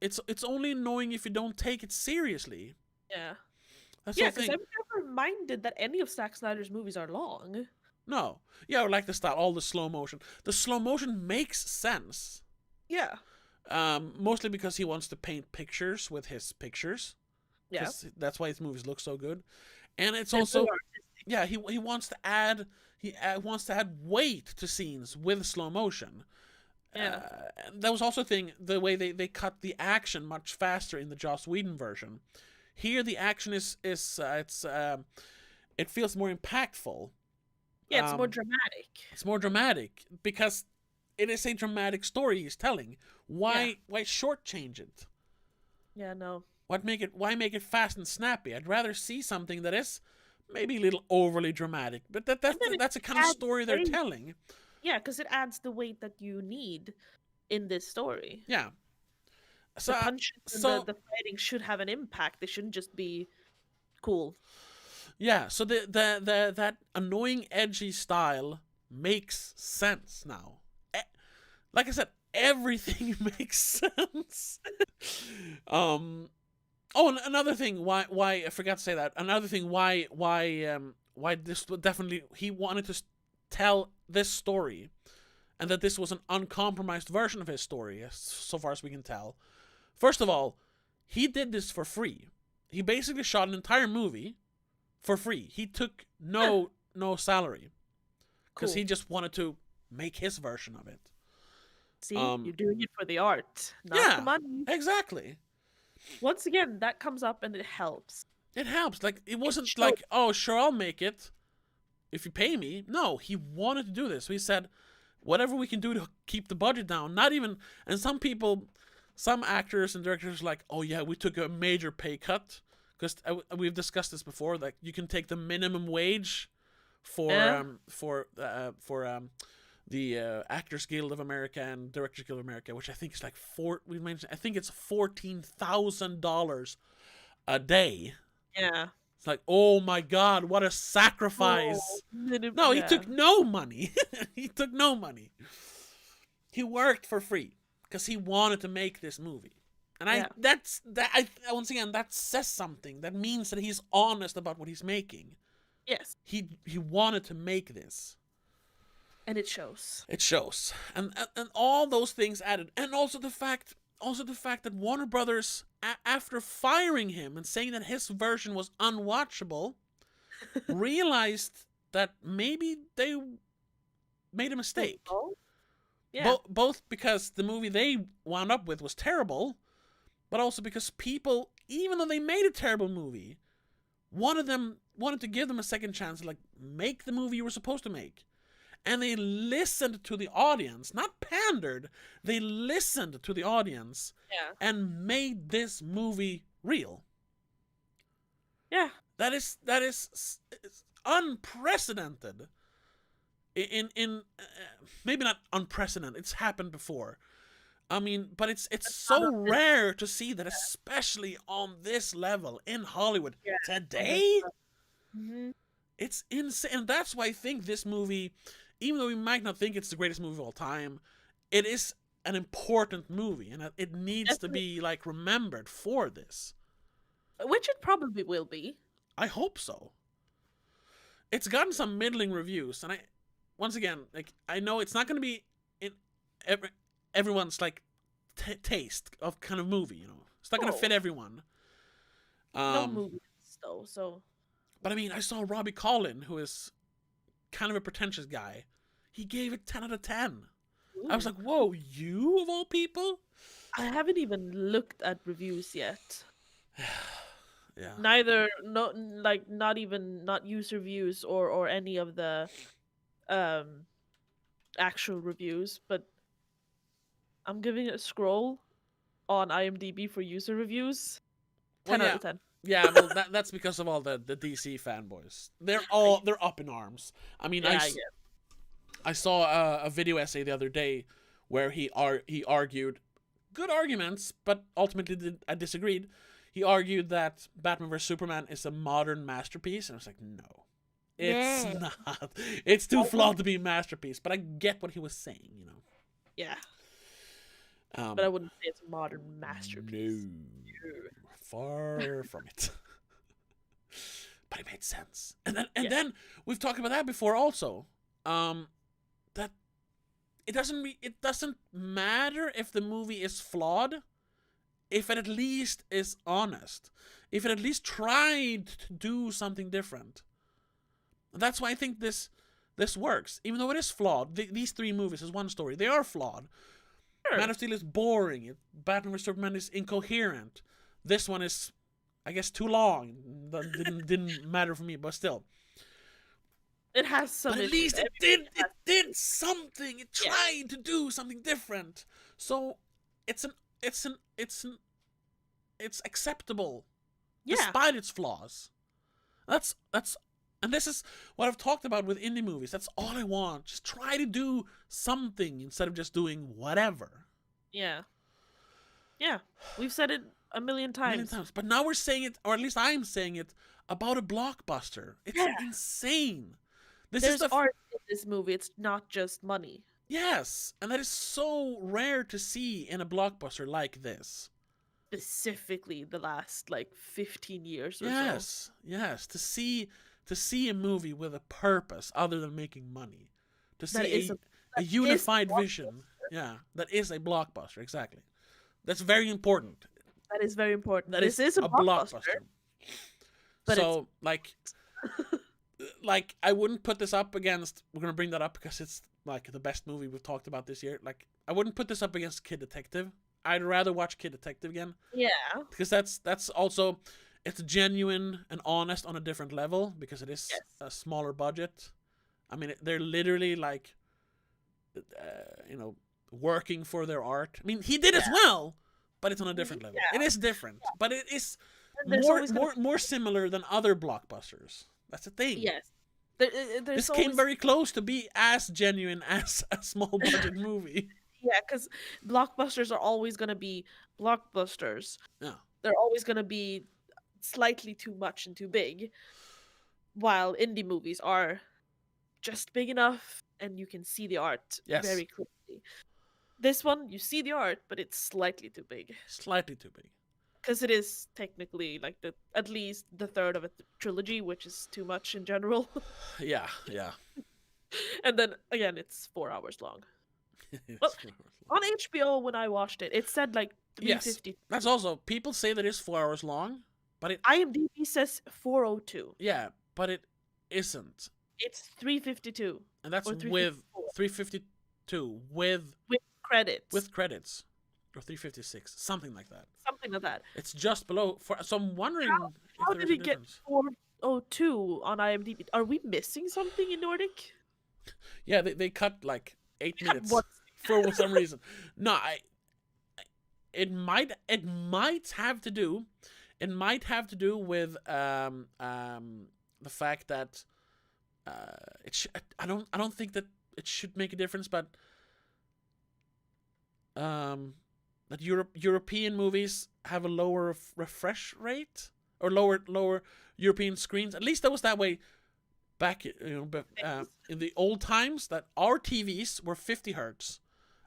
It's only annoying if you don't take it seriously. Yeah. That's Yeah, the because thing. I'm never minded that any of Zack Snyder's movies are long. No, yeah, or like the style, all the slow motion. The slow motion makes sense. Yeah. Mostly because he wants to paint pictures with his pictures. Yeah. That's why his movies look so good. And it's They're also, so artistic. yeah, he wants to add wants to add weight to scenes with slow motion. Yeah. That was also a thing, the way they cut the action much faster in the Joss Whedon version. Here the action is it feels more impactful. Yeah, it's more dramatic. It's more dramatic because it is a dramatic story he's telling. Why shortchange it? Yeah, no. Why make it fast and snappy? I'd rather see something that is maybe a little overly dramatic, but that's the kind of story they're telling. Yeah, because it adds the weight that you need in this story. Yeah. So the punches and the fighting should have an impact. They shouldn't just be cool. Yeah, so the that annoying edgy style makes sense now. Like I said, everything makes sense. Oh, and another thing why I forgot to say that. Another thing why this definitely he wanted to tell this story, and that this was an uncompromised version of his story, so far as we can tell. First of all, he did this for free. He basically shot an entire movie for free. He took no salary because he just wanted to make his version of it. See, you're doing it for the art, not the money. Exactly. Once again, that comes up and it helps. It helps. Like, it wasn't like, oh, sure, I'll make it if you pay me. No, he wanted to do this. So he said, whatever we can do to keep the budget down. Not even, and some actors and directors are like, oh yeah, we took a major pay cut. Because we've discussed this before. Like, you can take the minimum wage for the Actors Guild of America and Directors Guild of America, which I think is like I think it's $14,000 a day. Yeah. It's like, oh my God, what a sacrifice! No, he took no money. He took no money. He worked for free because he wanted to make this movie, and once again, that says something. That means that he's honest about what he's making. Yes. He wanted to make this. And it shows. It shows, and all those things added, and also the fact that Warner Brothers, after firing him and saying that his version was unwatchable, realized that maybe they made a mistake. Oh, yeah. Both because the movie they wound up with was terrible, but also because people, even though they made a terrible movie, wanted to give them a second chance, like make the movie you were supposed to make. And they listened to the audience, not pandered. They listened to the audience, and made this movie real. Yeah. That is unprecedented. In maybe not unprecedented. It's happened before. I mean, but it's so rare to see that, especially on this level in Hollywood today. Mm-hmm. It's insane, and that's why I think this movie, even though we might not think it's the greatest movie of all time, it is an important movie, and it needs to be like remembered for this. Which it probably will be. I hope so. It's gotten some middling reviews, and once again, like, I know it's not going to be in everyone's like taste of kind of movie. You know, it's not going to fit everyone. No movies though, so. But I mean, I saw Robbie Collin, who is kind of a pretentious guy. He gave it 10 out of 10. Ooh. I was like, whoa, you of all people? I haven't even looked at reviews yet. Yeah. Neither, not user reviews or any of the actual reviews, but I'm giving it a scroll on IMDb for user reviews. 10 out of 10. Yeah, well, that's because of all the DC fanboys. They're up in arms. I mean, I saw a video essay the other day where he argued good arguments, but ultimately I disagreed. He argued that Batman vs Superman is a modern masterpiece, and I was like, no, it's not. It's too flawed to be a masterpiece. But I get what he was saying, you know. Yeah. But I wouldn't say it's a modern masterpiece. No. Far from it. But it made sense. And then we've talked about that before also. That it doesn't matter if the movie is flawed, if it at least is honest. If it at least tried to do something different. That's why I think this works. Even though it is flawed. These three movies is one story. They are flawed. Sure. Man of Steel is boring. Batman vs Superman is incoherent. This one is, I guess, too long. That didn't matter for me, but still. It has some. But at least it did something. It tried to do something different. So it's acceptable, despite its flaws. And this is what I've talked about with indie movies. That's all I want. Just try to do something instead of just doing whatever. Yeah. Yeah. We've said it a million times. But now we're saying it, or at least I'm saying it, about a blockbuster. It's insane. There's art in this movie. It's not just money. Yes. And that is so rare to see in a blockbuster like this. Specifically the last, 15 years or so. Yes. To see a movie with a purpose other than making money. To see a unified vision. Yeah. That is a blockbuster. Exactly. That's very important. That is very important. This is a blockbuster. But so, I wouldn't put this up against... We're going to bring that up because it's, the best movie we've talked about this year. I wouldn't put this up against Kid Detective. I'd rather watch Kid Detective again. Yeah. Because that's also... It's genuine and honest on a different level because it is a smaller budget. I mean, they're literally, working for their art. I mean, he did as well, but it's on a different level. It is different, but it is more similar than other blockbusters. That's the thing. Yes. This came very close to be as genuine as a small budget movie. Yeah, because blockbusters are always going to be blockbusters. Yeah. They're always going to be slightly too much and too big, while indie movies are just big enough and you can see the art very clearly. This one, you see the art, but it's slightly too big. Slightly too big. because it is technically like at least the third of a trilogy, which is too much in general. Yeah, yeah. And then again, it's 4 hours long. Well, It's 4 hours on HBO when I watched it, it said like Yes, 350. that's also people say that it's 4 hours long, but IMDb says 402. yeah, but it isn't, It's 352 and that's or with 354 352 with with credits, credits, or 356, something like that. something like that. It's just below. So I'm wondering if How there's did a it get difference. 402 on IMDb? Are we missing something in Nordic? Yeah, they cut like 8 minutes What? for some reason. No, it might have to do. It might have to do with the fact that I don't think that it should make a difference, but that European movies have a lower refresh rate, or lower European screens. At least that was that way back, in the old times. That our TVs were 50 hertz,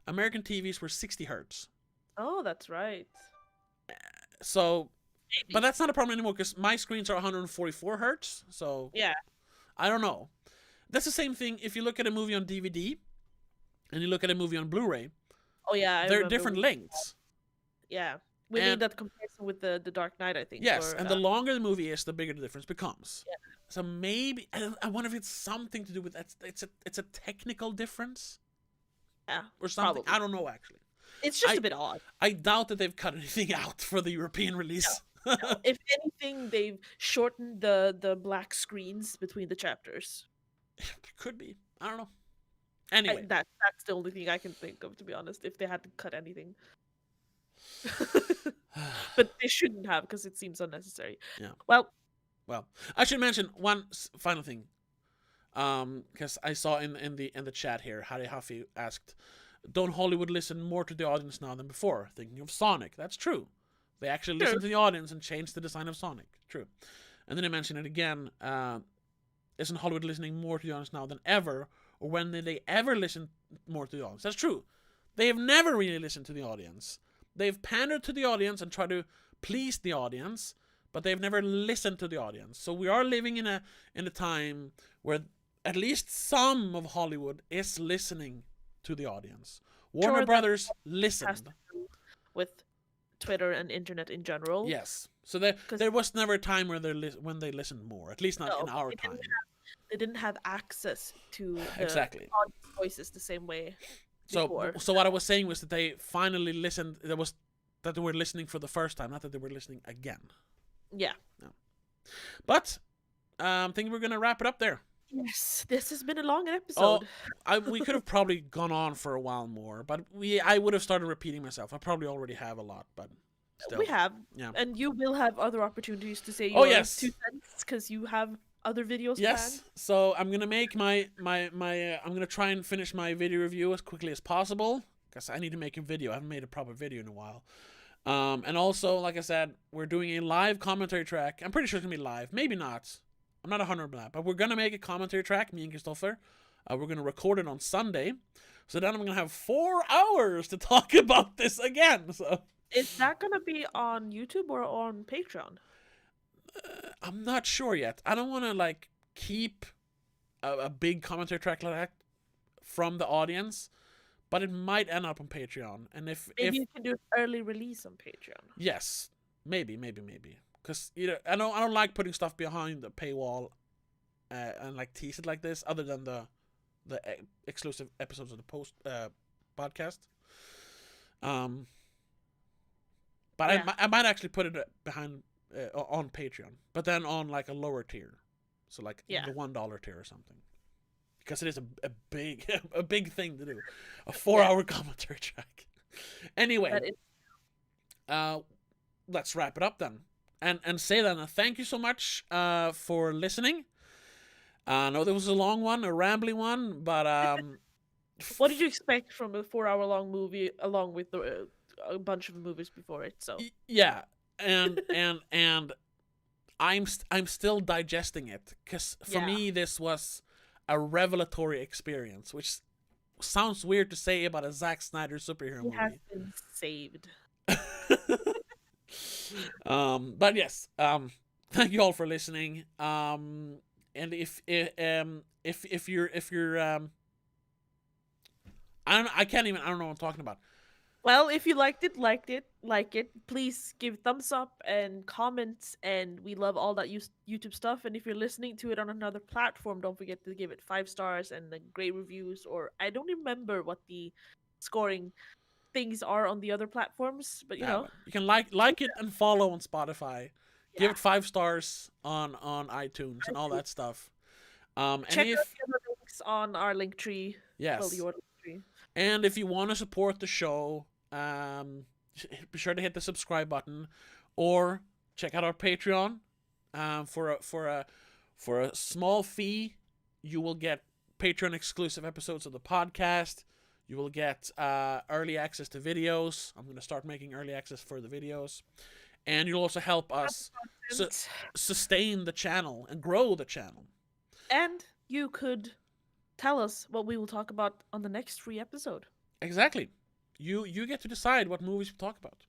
American TVs were 60 hertz. Oh, that's right. So, Maybe. but that's not a problem anymore because my screens are 144 hertz. So Yeah. I don't know. That's the same thing if you look at a movie on DVD and you look at a movie on Blu-ray. Oh yeah, I They're remember different lengths. Yeah, we And- made that comparison with the Dark Knight, I think. Yes, or, and the longer the movie is, the bigger the difference becomes. Yeah. So maybe I wonder if it's something to do with that. It's a technical difference yeah, or something. probably. I don't know actually. It's just a bit odd. I doubt that they've cut anything out for the European release. No, if anything, they've shortened the black screens between the chapters. Could be. I don't know. Anyway, That's the only thing I can think of, to be honest. If they had to cut anything, but they shouldn't have because it seems unnecessary. Yeah. Well, I should mention one final thing. Because I saw in the chat here, Harry Huffy asked, "Don't Hollywood listen more to the audience now than before?" Thinking of Sonic. That's true. They actually listened to the audience and changed the design of Sonic. True. And then I mentioned it again. Isn't Hollywood listening more to the audience now than ever? Or when did they ever listen more to the audience? That's true. They have never really listened to the audience. They've pandered to the audience and tried to please the audience, but they've never listened to the audience. So we are living in a time where at least some of Hollywood is listening to the audience. Warner Brothers listened. with Twitter and internet in general. Yes. So there was never a time where when they listened more. At least not in our time. They didn't have access to the Exactly. audience voices the same way. So before. what I was saying was that they finally listened. That they were listening for the first time, not that they were listening again. Yeah. No. But I think we're gonna wrap it up there. Yes, this has been a long episode. We could have probably gone on for a while more, but I would have started repeating myself. I probably already have a lot, but still. We have, Yeah. and you will have other opportunities to say Oh, your yes. 2 cents because you have other videos Yes. planned. So I'm gonna make my I'm gonna try and finish my video review as quickly as possible because I need to make a video. I haven't made a proper video in a while. And also, like I said, we're doing a live commentary track. I'm pretty sure it's gonna be live. Maybe not. I'm not 100%, but we're gonna make a commentary track. Me and Christopher. We're gonna record it on Sunday. So then I'm gonna have 4 hours to talk about this again. So Is that gonna be on YouTube or on Patreon? I'm not sure yet. I don't want to keep a big commentary track like that from the audience, but it might end up on Patreon. And if Maybe you can do an early release on Patreon. yes, maybe, because I don't like putting stuff behind the paywall and tease it like this. Other than the exclusive episodes of the podcast. But Yeah. I might actually put it behind. On Patreon, but then on a lower tier, so the $1 tier or something, because it is a big a big thing to do, a 4-hour commentary track. Anyway, let's wrap it up then, and say then thank you so much for listening. I know there was a long one, a rambling one, but What did you expect from a 4-hour-long movie along with a bunch of movies before it? So yeah. And I'm still digesting it because for me this was a revelatory experience, which sounds weird to say about a Zack Snyder superhero movie. it has been saved. But yes, thank you all for listening. And if you're I can't even, I don't know what I'm talking about. Well, if you liked it, like it, please give thumbs up and comments, and we love all that YouTube stuff. And if you're listening to it on another platform, don't forget to give it 5 stars and great reviews. Or I don't remember what the scoring things are on the other platforms, but Yeah, but you can check like it and follow on Spotify. Give yeah, it 5 stars on iTunes and all that stuff. And check out if the other links on our link tree. Well, yes, your link tree. and if you want to support the show, be sure to hit the subscribe button, or check out our Patreon. For a small fee, you will get Patreon exclusive episodes of the podcast. You will get early access to videos. I'm going to start making early access for the videos, and you'll also help us sustain the channel and grow the channel. And you could tell us what we will talk about on the next free episode. Exactly. You get to decide what movies we talk about.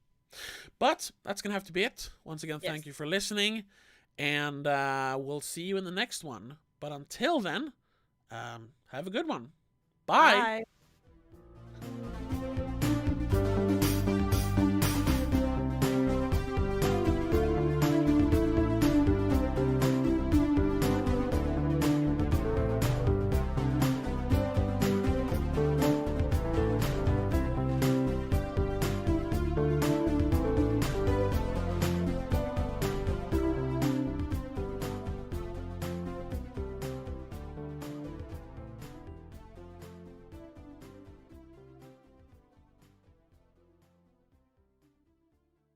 But that's going to have to be it. Once again, thank you for listening. And we'll see you in the next one. But until then, have a good one. Bye. Bye.